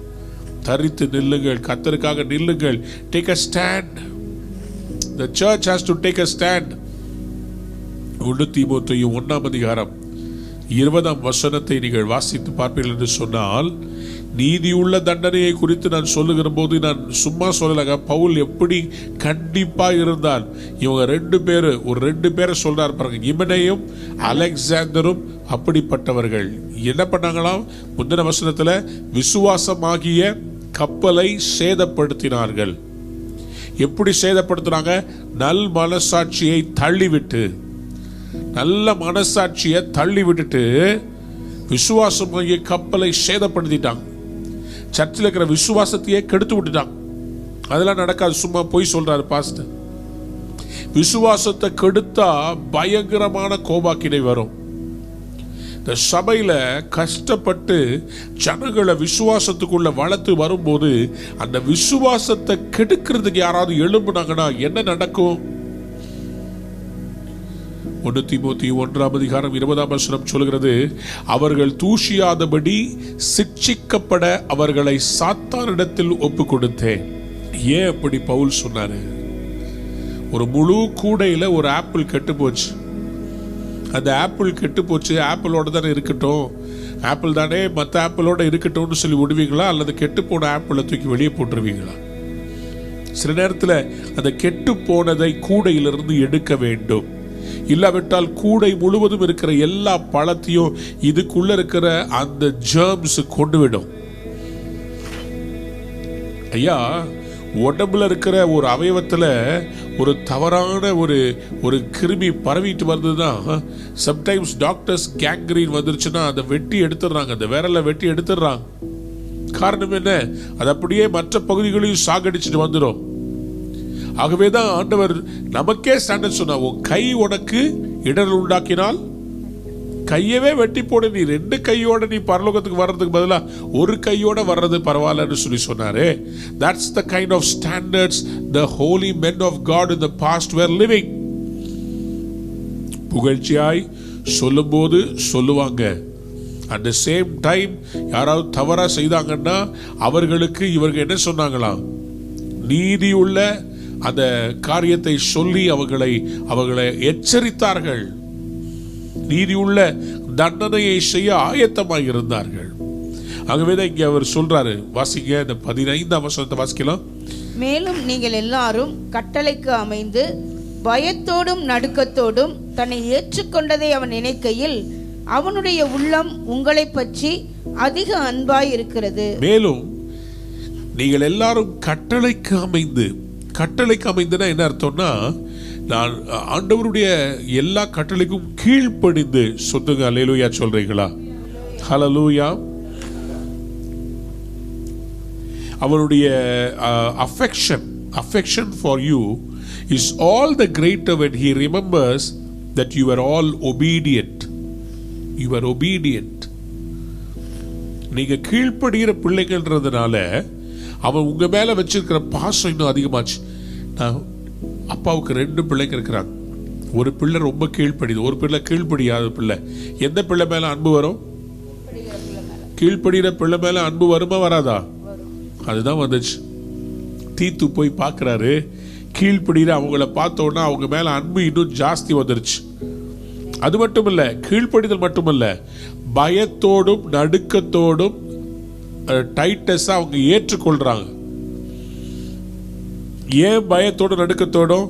தரித்து நில்லுங்கள், கர்த்தருக்காக நில்லுங்கள். Take a stand. The church has to take a stand. 1 தீமோத்தேயு 1:20 நீங்கள் வாசித்து பார்ப்பீர்கள் என்று சொன்னால், நீதியுள்ள தண்டனையை குறித்து நான் சொல்லுகிற போது நான் சும்மா சொல்லலங்க. பவுல் எப்படி கண்டிப்பா இருந்தால், இவங்க ரெண்டு பேரை சொல்றாரு பாருங்க. இமனையும் அலெக்சாந்தரும் அப்படிப்பட்டவர்கள். என்ன பண்ணாங்களாம்? முந்தின வசனத்துல விசுவாசமாகிய கப்பலை சேதப்படுத்தினார்கள். எப்படி சேதப்படுத்தினாங்க? நல் மனசாட்சியை தள்ளிவிட்டு, நல்ல மனசாட்சியை தள்ளி விட்டுட்டு விசுவாசமாகிய கப்பலை சேதப்படுத்திட்டாங்க. சர்ச்சில் இருக்கிற விசுவாசத்தையே கெடுத்து விட்டுட்டாங்க. அதெல்லாம் நடக்காது. சும்மா போய் சொல்றாரு பாஸ்டர். விசுவாசத்தை கெடுத்தா பயங்கரமான கோபாக்கினை வரும். இந்த சபையில கஷ்டப்பட்டு ஜனங்களை விசுவாசத்துக்குள்ள வளர்த்து வரும்போது அந்த விசுவாசத்தை கெடுக்கிறதுக்கு யாராவது எழும்புனாங்கன்னா என்ன நடக்கும்? 1 தீமோத்தேயு 1:20 சொல்கிறது, அவர்கள் தூஷியாதபடி சிட்சிக்கப்பட அவர்களை சாத்தானிடத்தில் ஒப்பு கொடுத்தேன். ஏன் அப்படி பவுல் சொன்னாரு? ஒரு முழு கூடையில ஒரு ஆப்பிள் கெட்டு போச்சு. அந்த ஆப்பிள் கெட்டு போச்சு, ஆப்பிளோட தானே இருக்கட்டும், ஆப்பிள் தானே மற்ற ஆப்பிளோட இருக்கட்டும்னு சொல்லி விடுவீங்களா? அல்லது கெட்டு போன ஆப்பிளை தூக்கி வெளியே போட்டுருவீங்களா? சில நேரத்தில் அந்த கெட்டு போனதை கூடையிலிருந்து எடுக்க வேண்டும். இல்லாவிட்டால் கூடை முழுவதும் இருக்கிற எல்லா பழத்தையும் இதுக்குள்ள இருக்கிற அந்த ஜெர்ம்ஸ் கொண்டு விடும். ஐயா, உடம்புல இருக்கிற ஒரு அவயவத்துல ஒரு தவறான ஒரு கிருமி பரவிட்டு வந்ததுதான் சம்டைம்ஸ் டாக்டர்ஸ் கேங்க்ரீன் வந்துருச்சுன்னா அதை வெட்டி எடுத்துடுறாங்க, அந்த விரலை வெட்டி எடுத்துடுறாங்க. காரணம் என்ன? அது அப்படியே மற்ற பகுதிகளையும் சாகடிச்சுட்டு வந்துடும். ஆகவேதான் ஆண்டவர் நமக்கே ஸ்டாண்டர்ட் சொன்னா, உன் கை உனக்கு இடர் உண்டாக்கினால் கையவே வெட்டி போட, நீ 2 கையோட நீ பரலோகத்துக்கு வர்றதுக்கு பதிலா ஒரு கையோட வர்றது பரவாயில்லன்னு சொல்லி சொன்னாரு. That's the kind of standards the holy men of God in the past were living. புகழ்ச்சியாய் சொல்லும்போது சொல்லுவாங்க. at the same time யாராவது தவறா செய்தாங்கன்னா அவர்களுக்கு இவர்கள் என்ன சொன்னாங்களாம்? நீதியுள்ள அந்த காரியத்தை சொல்லி அவர்களை எச்சரித்தார்கள். நீதியுள்ள தண்டனையை செய்ய ஆயத்தமாக இருந்தார்கள். ஆகவேதான் இங்கே அவர் சொல்றாரு, வாசிங்க இந்த 15ஆம் வசனத்தை வாசிக்கலாம். மேலும் நீங்கள் எல்லாரும் கட்டளைக்கு அமைந்து பயத்தோடும் நடுக்கத்தோடும் தன்னை ஏற்றுக்கொண்டதை அவன் நினைக்கையில் அவனுடைய உள்ளம் உங்களை பற்றி அதிக அன்பாய் இருக்கிறது. மேலும் நீங்கள் எல்லாரும் கட்டளைக்கு அமைந்துனா என்ன அர்த்தம்னா, நான் ஆண்டவருடைய எல்லா கட்டளைக்கும் கீழ்ப்படிந்து சொல்லுங்க. அல்லேலூயா சொல்றீங்களா? ஹல்லேலூயா. அவருடைய affection for you is all the greater when he remembers that you were all obedient. you are obedient. நீங்க கீழ்ப்படுகிற பிள்ளைகள்ன்றதுனால அவன் உங்க மேல வச்சிருக்கிற பாசம் இன்னும் அதிகமாச்சு. நான் அப்பாவுக்கு 2 பிள்ளைங்க இருக்கிறாங்க. ஒரு பிள்ளை ரொம்ப கீழ்ப்படிது, ஒரு பிள்ளை கீழ்ப்படியாத பிள்ளை. எந்த பிள்ளை மேல அன்பு வரும்? கீழ்ப்படுகிற பிள்ளை மேல அன்பு வருமா வராதா? அதுதான் வந்துச்சு. தீத்து போய் பார்க்கிறாரு, கீழ்ப்படுகிற அவங்கள பார்த்தோன்னா அவங்க மேல அன்பு இன்னும் ஜாஸ்தி வந்துருச்சு. அது மட்டுமல்ல, கீழ்ப்படிதல் மட்டுமல்ல, பயத்தோடும் நடுக்கத்தோடும் டைட்டஸா அவங்க ஏற்றுக்கொள்றாங்க. ஏன் பயத்தோடும் நடுக்கத்தோடும்?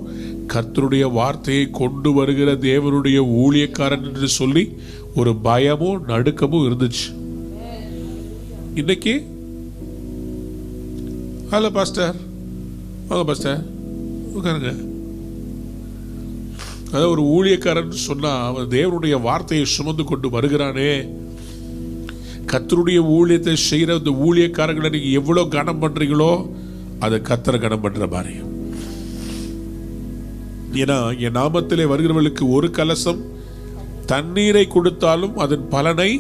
கர்த்தருடைய வார்த்தையை கொண்டு வருகிற தேவனுடைய ஊழியக்காரன் என்று சொல்லி ஒரு பயமும் நடுக்கமும் இருந்துச்சு. இன்னைக்கு ஹலோ பாஸ்டர், வாங்க பாஸ்டர் உட்காருங்க. அதாவது ஒரு ஊழியக்காரன் சொன்னா அவன் தேவனுடைய வார்த்தையை சுமந்து கொண்டு வருகிறானே. கர்த்தருடைய ஊழியத்தை செய்யற இந்த ஊழியக்காரர்களை நீங்க எவ்வளவு கனம் பண்றீங்களோ அதை கர்த்தரை கனம் பண்ற மாதிரி. ஏன்னா என் நாமத்திலே வருகிறவர்களுக்கு ஒரு கலசம் தண்ணீரை கொடுத்தாலும் அதன் பலனை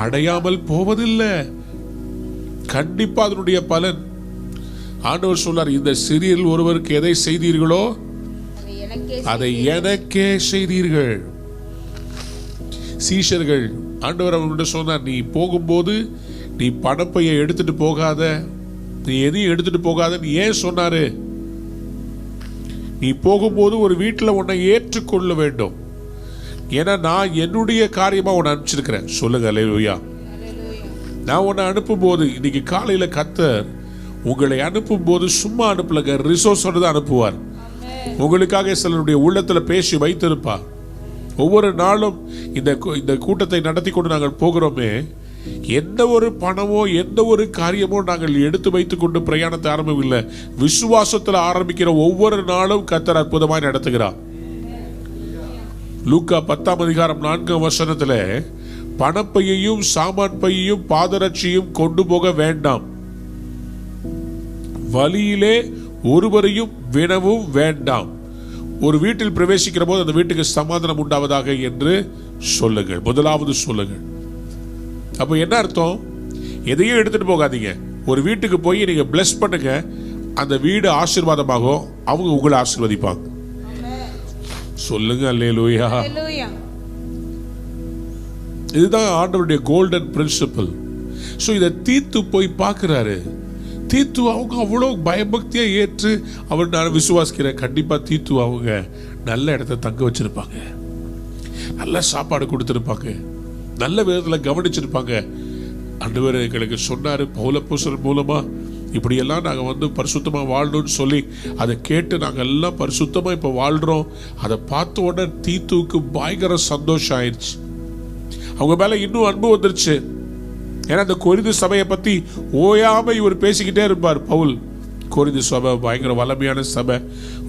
அடையாமல் போவதில்லை. கண்டிப்பா அதனுடைய பலன். ஆண்டவர் சொன்னார், இந்த சிறியில் ஒருவருக்கு எதை செய்தீர்களோ அதை எனக்கே செய்தீர்கள். சீஷர்கள் ஆண்டவர் அவர்கிட்ட சொன்னார், நீ போகும்போது நீ பணப்பையை எடுத்துட்டு போகாத, நீ எதையும் எடுத்துட்டு போகாத. நீ ஏன் சொன்னாரு? நீ போகும்போது ஒரு வீட்டில் உன்னை ஏற்றுக்கொள்ள வேண்டும். ஏன்னா நான் என்னுடைய காரியமா உன்னை அனுப்பிச்சிருக்கிறேன். சொல்லுங்க அல்லேலூயா. நான் உன்னை அனுப்பும் போது, இன்னைக்கு காலையில கர்த்தர் உங்களை அனுப்பும் போது சும்மா அனுப்பலங்க, ரிசோர்ஸோடு தான் அனுப்புவார். உங்களுக்காக சிலருடைய உள்ளத்துல பேசி வைத்திருப்பார். ஒவ்வொரு நாளும் இந்த கூட்டத்தை நடத்தி கொண்டு நாங்கள் போகிறோமே, எந்த ஒரு பணமோ எந்த ஒரு காரியமோ நாங்கள் எடுத்து வைத்துக் கொண்டு பிரயாணத்தை ஆரம்பமில்லை. விசுவாசத்தில் ஆரம்பிக்கிற ஒவ்வொரு நாளும் கர்த்தர் அற்புதமாய் நடத்துகிறார். லூக்கா 10ஆம் அதிகாரம் 4ஆம் வசனத்துல, பணப்பையையும் சாமான் பையையும் பாதரட்சியும் கொண்டு போக வேண்டாம், வழியிலே ஒருவரையும் வினவும் வேண்டாம், ஒரு வீட்டில் பிரவேசிக்கிற போது அந்த வீட்டுக்கு சமாதானம் உண்டாவதாக என்று சொல்லுங்கள். முதலாவது சொல்லுங்கள். அப்ப என்ன அர்த்தம்? எதையும் எடுத்துட்டு போகாதீங்க. ஒரு வீட்டுக்கு போய் நீங்க பிளஸ் பண்ணுங்க, அந்த வீடு ஆசீர்வாதமாகும், அவங்க உங்களை ஆசீர்வதிப்பாங்க. சொல்லுங்க அல்லேலூயா. இதுதான் ஆண்டவருடைய கோல்டன் பிரின்சிபல். சோ இதை தீத்து போய் பார்க்கிறாரு. தீத்து அவங்க அவ்வளோ பயபக்தியா ஏற்று அவர் நான் விசுவாசிக்கிறேன், கண்டிப்பா தீத்து அவங்க நல்ல இடத்த தங்க வச்சிருப்பாங்க, நல்ல சாப்பாடு கொடுத்திருப்பாங்க, நல்ல விதத்தில் கவனிச்சிருப்பாங்க. ஆண்டவர் எங்களுக்கு சொன்னாரு பவுலப்போஸ்தலர் மூலமா இப்படியெல்லாம் நாங்கள் பரிசுத்தமாக வாழணும்னு சொல்லி அதை கேட்டு நாங்கள் எல்லாம் பரிசுத்தமாக இப்போ வாழ்கிறோம். அதை பார்த்த உடனே தீத்துவுக்கு பயங்கர சந்தோஷம் ஆயிடுச்சு. அவங்க மேலே இன்னும் அன்பு வந்துருச்சு. ஏன்னா அந்த கொரிந்து சபையை பற்றி ஓயாமல் இவர் பேசிக்கிட்டே இருப்பார் பவுல். கொரிந்து சபை பயங்கர வல்லமையான சபை,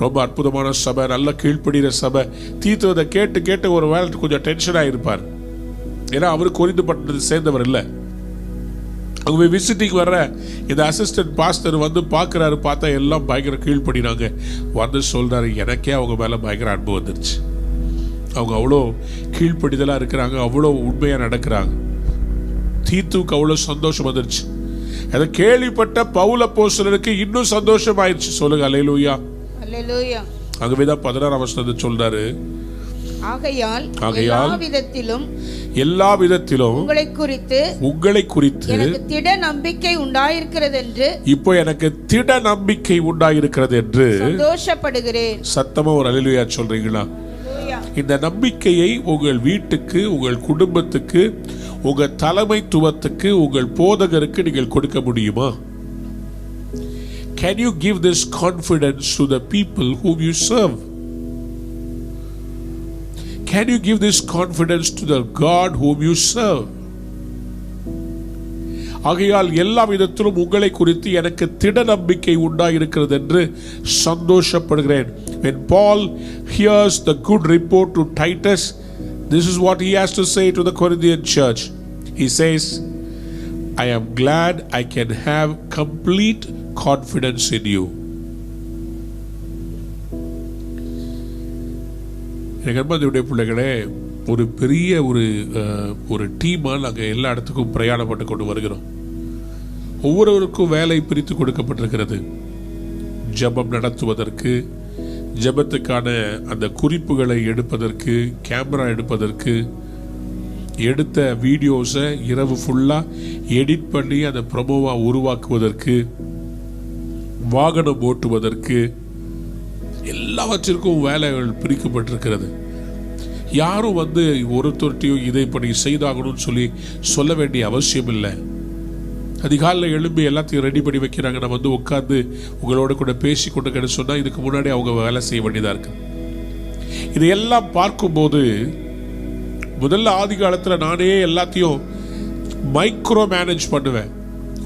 ரொம்ப அற்புதமான சபை, நல்ல கீழ்ப்படுகிற சபை. தீத்து அதை கேட்டு கேட்டு ஒரு வேலை கொஞ்சம் டென்ஷனாக இருப்பார். ஏன்னா அவர் கொரிந்து பட்டணத்தை சேர்ந்தவர் இல்லை. அவங்க விசிட்டிங் வர்ற இந்த அசிஸ்டன்ட் பாஸ்டர் பார்க்குறாரு, பார்த்தா எல்லாம் பயங்கர கீழ்ப்படினாங்க. சொல்றாரு, எனக்கே அவங்க மேலே பயங்கர அன்பு வந்துருச்சு. அவங்க அவ்வளோ கீழ்ப்படிதலாக இருக்கிறாங்க, அவ்வளோ உண்மையாக நடக்கிறாங்க. தீத்துவுக்கு அவ்வளோ சந்தோஷம் வந்துருச்சு. அதை கேள்விப்பட்ட பவுலப்போஸ்தலருக்கு இன்னும் சந்தோஷம் ஆயிடுச்சு. சொல்லுங்க அல்லேலூயா. அங்கேதான் 16ஆம் வசனத்தை சொல்றாரு, ஆகையால் எல்லா விதத்திலும் உங்களை குறித்து எனக்கு திட நம்பிக்கை உண்டாயிருக்கிறது என்று, இப்போ எனக்கு திட நம்பிக்கை உண்டாயிருக்கிறது என்று சந்தோஷப்படுகிறேன். சத்தமா ஒரு அல்லேலூயா சொல்றீங்களா? இந்த நம்பிக்கையை உங்கள் வீட்டுக்கு, உங்கள் குடும்பத்துக்கு, உங்க தலைமைத்துவத்துக்கு, உங்கள் போதகருக்கு நீங்கள் கொடுக்க முடியுமா? Can you give this confidence to the people whom you serve? Can you give this confidence to the God whom you serve? ஆகையால் எல்லா விதத்திலும் உங்களை குறித்து எனக்கு திட நம்பிக்கை உண்டாயிருக்கிறது என்று சந்தோஷப்படுகிறேன். When Paul hears the good report to Titus, this is what he has to say to the Corinthian church. He says, I am glad I can have complete confidence in you. என் கர்மத்துடைய பிள்ளைகளே, ஒரு பெரிய ஒரு டீமாக நாங்கள் எல்லா இடத்துக்கும் பிரயாணப்பட்டு கொண்டு வருகிறோம். ஒவ்வொருவருக்கும் வேலை பிரித்து கொடுக்கப்பட்டிருக்கிறது. ஜெபம் நடத்துவதற்கு, ஜெபத்துக்கான அந்த குறிப்புகளை எடுப்பதற்கு, கேமரா எடுப்பதற்கு, எடுத்த வீடியோஸை இரவு ஃபுல்லாக எடிட் பண்ணி அதை ப்ரொமோவாக உருவாக்குவதற்கு, வாகனம் ஓட்டுவதற்கு, எல்லாவற்றிற்கும் வேலைகள் பிரிக்கப்பட்டிருக்கிறது. யாரும் ஒருத்தொருத்தையும் இதை பண்ணி செய்தாகணும்னு சொல்ல வேண்டிய அவசியம் இல்லை. அதிகாலையில் எழும்பி எல்லாத்தையும் ரெடி பண்ணி வைக்கிறாங்க. நம்ம உட்காந்து உங்களோட கூட பேசி கொண்டு சொன்னால் இதுக்கு முன்னாடி அவங்க வேலை செய்ய வேண்டியதாக இருக்கு. இதையெல்லாம் பார்க்கும்போது முதல்ல ஆதி காலத்தில் நானே எல்லாத்தையும் மைக்ரோ மேனேஜ் பண்ணுவேன்.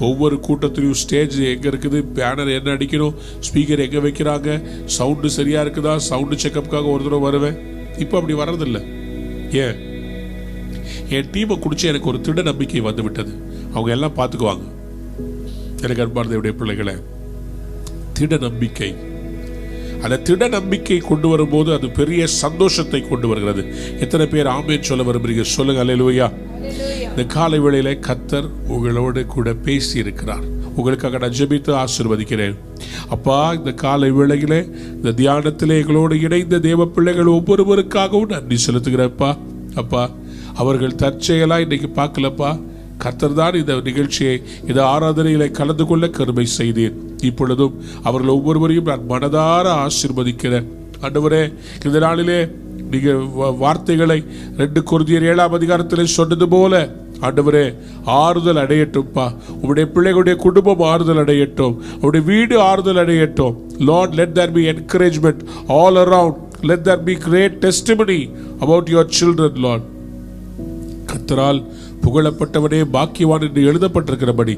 ஒவ்வொரு கூட்டத்திலையும் ஸ்டேஜ் எங்கே இருக்குது, பேனர் என்ன அடிக்கணும், ஸ்பீக்கர் எங்கே வைக்கிறாங்க, சவுண்டு சரியாக இருக்குதா, சவுண்டு செக்கப்புக்காக ஒரு தடவை வருவேன். இப்போ அப்படி வர்றதில்லை. ஏன்? என் டீமை குடிச்சு எனக்கு ஒரு திட நம்பிக்கை வந்து விட்டது. அவங்க எல்லாம் பார்த்துக்குவாங்க. எனக்கு அன்பார்ந்தவருடைய பிள்ளைகளை, திட நம்பிக்கை, அந்த திட நம்பிக்கை கொண்டு வரும்போது அது பெரிய சந்தோஷத்தை கொண்டு வருகிறது. எத்தனை பேர் ஆமென் சொல்ல விரும்புறீங்க? சொல்லுங்க அல்லேலூயா. இந்த காலை வேளையில கர்த்தர் உங்களோடு கூட பேசி இருக்கிறார். உங்களுக்காக நான் ஜெபித்து ஆசீர்வதிக்கிறேன். அப்பா, இந்த காலை வேளையிலே இந்த தியானத்திலே எங்களோடு இணைந்த தேவ பிள்ளைகள் ஒவ்வொருவருக்காகவும் நன்றி செலுத்துகிறப்பா. அப்பா, அவர்கள் தற்செயலா இன்னைக்கு பார்க்கலப்பா, கர்த்தர் தான் இந்த நிகழ்ச்சியை, இந்த ஆராதனையில கலந்து கொள்ள கிருபை செய்தேன். இப்பொழுதும் அவர்கள் ஒவ்வொருவரையும் நான் மனதார ஆசீர்வதிக்கிறேன். ஆண்டவரே, இந்த நாளிலே நீங்க வார்த்தைகளை 2 கொரிந்தியர் 7ஆம் அதிகாரத்திலே சொன்னது போல ஆண்டவரே ஆறுதல் அடையட்டும்பா. உங்களுடைய பிள்ளைகளுடைய குடும்பம் ஆறுதல் அடையட்டும், உங்களுடைய வீடு ஆறுதல் அடையட்டும். Lord, let there be encouragement all around. Let there be great testimony about your children, Lord. கர்த்தரால் புகழப்பட்டவனே பாக்கியவான் என்று எழுதப்பட்டிருக்கிறபடி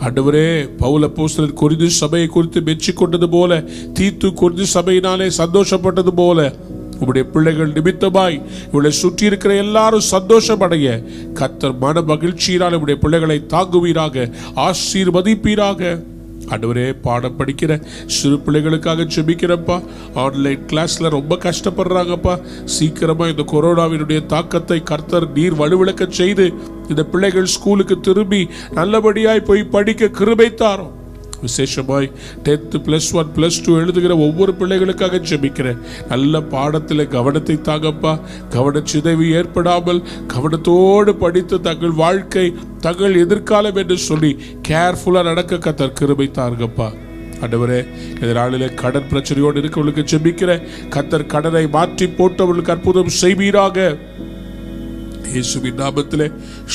ஆண்டவரே, பவுல் அப்போஸ்தலன் கொரிந்து சபையை குறித்து மெச்சிக் கொண்டது போல, தீத்து கொரிந்து சபையினாலே சந்தோஷப்பட்டது போல, உங்களுடைய பிள்ளைகள் நிமித்தமாய் இவளை சுற்றி இருக்கிற எல்லாரும் சந்தோஷம் அடைய கர்த்தர் மன மகிழ்ச்சியினால் உங்களுடைய பிள்ளைகளை தாங்குவீராக, ஆசீர்வதிப்பீராக. ஆண்டவரே, பாடம் படிக்கிற சிறு பிள்ளைகளுக்காக ஜெபிக்கிறப்பா. ஆன்லைன் கிளாஸ்ல ரொம்ப கஷ்டப்படுறாங்கப்பா. சீக்கிரமா இந்த கொரோனாவினுடைய தாக்கத்தை கர்த்தர் நீர் வலுவிளக்க செய்து இந்த பிள்ளைகள் ஸ்கூலுக்கு திரும்பி நல்லபடியாய் போய் படிக்க கிருபை தாரும். விசேஷமாய் 10th +1 +2 எழுதுகிற ஒவ்வொரு பிள்ளைகளுக்காக ஜெபிக்கிறேன். நல்ல பாடத்தில் கவனத்தை தாங்கப்பா. கவனச்சிதைவு ஏற்படாமல் கவனத்தோடு படித்து தங்கள் வாழ்க்கை, தங்கள் எதிர்காலம் என்று சொல்லி கேர்ஃபுல்லா நடக்க கர்த்தர் கிருபை தாருங்கப்பா. ஆண்டவரே, இந்த நாளிலே கடன் பிரச்சனையோடு இருக்கிறவர்களுக்கு ஜெபிக்கிறேன். கர்த்தர் கடனை மாற்றி போட்டவர்களுக்கு அற்புதம் செய்வீராக. இயேசுவின் நாமத்திலே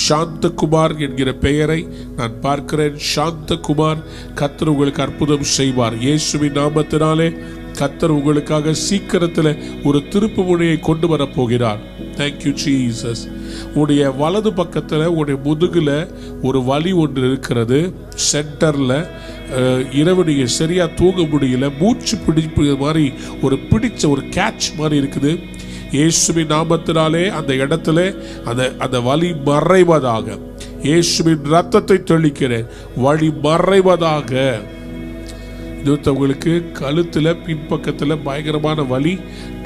சாந்தகுமார் என்கிற பெயரை நான் பார்க்கிறேன். சாந்தகுமார், கர்த்தர் உங்களுக்கு அற்புதம் செய்வார். இயேசுவின் நாமத்தினாலே கர்த்தர் உங்களுக்காக சீக்கிரத்தில் ஒரு திருப்பு முனையை கொண்டு வர போகிறார். Thank you Jesus. உடைய வலது பக்கத்தில் உடைய முதுகுல ஒரு வலி ஒன்று இருக்கிறது. சென்டர்ல இரவு நீங்க சரியா தூங்க முடியல, மூச்சு பிடிப்பு மாதிரி பிடிச்ச ஒரு கேட்ச் மாதிரி இருக்குது. இயேசுவின் நாமத்தினாலே அந்த இடத்துல அந்த வலி மறைவதாக. இயேசுவின் ரத்தத்தை தெளிக்கிறேன், வலி மறைவதாக. உங்களுக்கு கழுத்துல பின்பக்கத்துல பயங்கரமான வலி.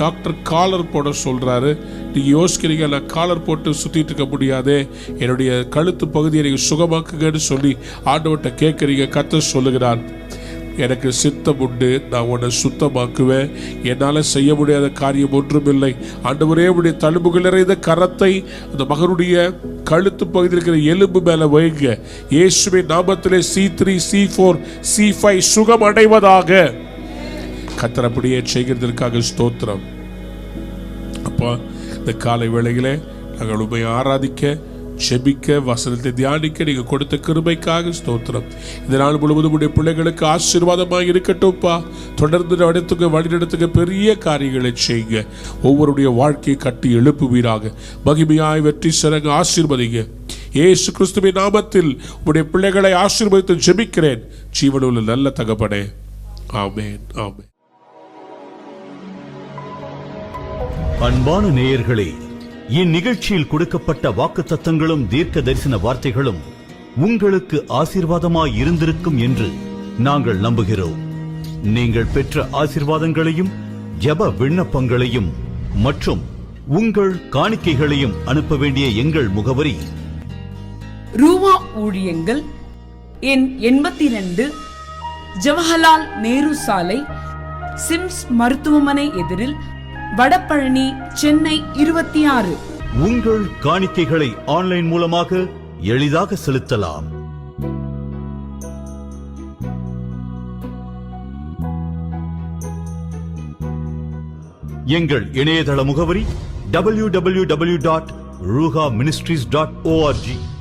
டாக்டர் காலர் போட சொல்றாரு. நீங்க யோசிக்கிறீங்க, நான் காலர் போட்டு சுத்திட்டு இருக்க முடியாதே, என்னுடைய கழுத்து பகுதியை நீங்க சுகமாக்குங்கன்னு சொல்லி ஆண்டவர்கிட்ட கேட்கறீங்க. கர்த்தர் சொல்லுகிறார், எனக்கு சித்தம் உண்டு, நான் உன்னை சுத்தமாக்குவேன். என்னால் செய்ய முடியாத காரியம் ஒன்றுமில்லை. ஆண்டவரே, உடைய தழும்புகள் நிறைந்த கரத்தை அந்த மகனுடைய கழுத்து பகுதியில் இருக்கிற எலும்பு மேல வைங்க. இயேசுவின் நாமத்திலே C3 C4 C5 சுகம் அடைவதாக. கர்த்தர் அப்படியே செய்கிறதற்காக ஸ்தோத்திரம். அப்பா, இந்த காலை வேளையிலே நாங்கள் உண்மையை ஆராதிக்க, ஜெபிக்க, வசனத்தை தியானிக்க நீங்க கொடுத்த கிருபைக்காக ஸ்தோத்திரம். இந்த நாள் முழுவதும் உடைய பிள்ளைகளுக்கு ஆசீர்வாதமாக இருக்கட்டும்ப்பா. தொடர்ந்து வழிநடத்துங்க, பெரிய காரியங்களை செய்யுங்க. ஒவ்வொருடைய வாழ்க்கையை கட்டி எழுப்புவீராக. மகிமையாய் வெற்றி சிறங்க ஆசீர்வதிங்க. இயேசு கிறிஸ்துவின் நாமத்தில் உடைய பிள்ளைகளை ஆசீர்வதித்து ஜெபிக்கிறேன் ஜீவனுள்ள நல்ல தகப்பனே. ஆமென், ஆமென். அன்பான நேயர்களே, இந்நிகழ்ச்சியில் கொடுக்கப்பட்ட வாக்குத்தத்தங்களும் தீர்க்க தரிசன வார்த்தைகளும் உங்களுக்கு ஆசீர்வாதமாய் இருந்திருக்கும் என்று நாங்கள் நம்புகிறோம். நீங்கள் பெற்ற ஆசீர்வாதங்களையும் ஜெப விண்ணப்பங்களையும் மற்றும் உங்கள் காணிக்கைகளையும் அனுப்ப வேண்டிய எங்கள் முகவரி: ரூவா ஊழியங்கள், எண் 82, ஜவஹர்லால் நேரு சாலை, சிம்ஸ் மருத்துவமனை எதிரில், வடபழனி, சென்னை 26. உங்கள் காணிக்கைகளை ஆன்லைன் மூலமாக எளிதாக செலுத்தலாம். எங்கள் இணையதள முகவரி www.ruhaministries.org.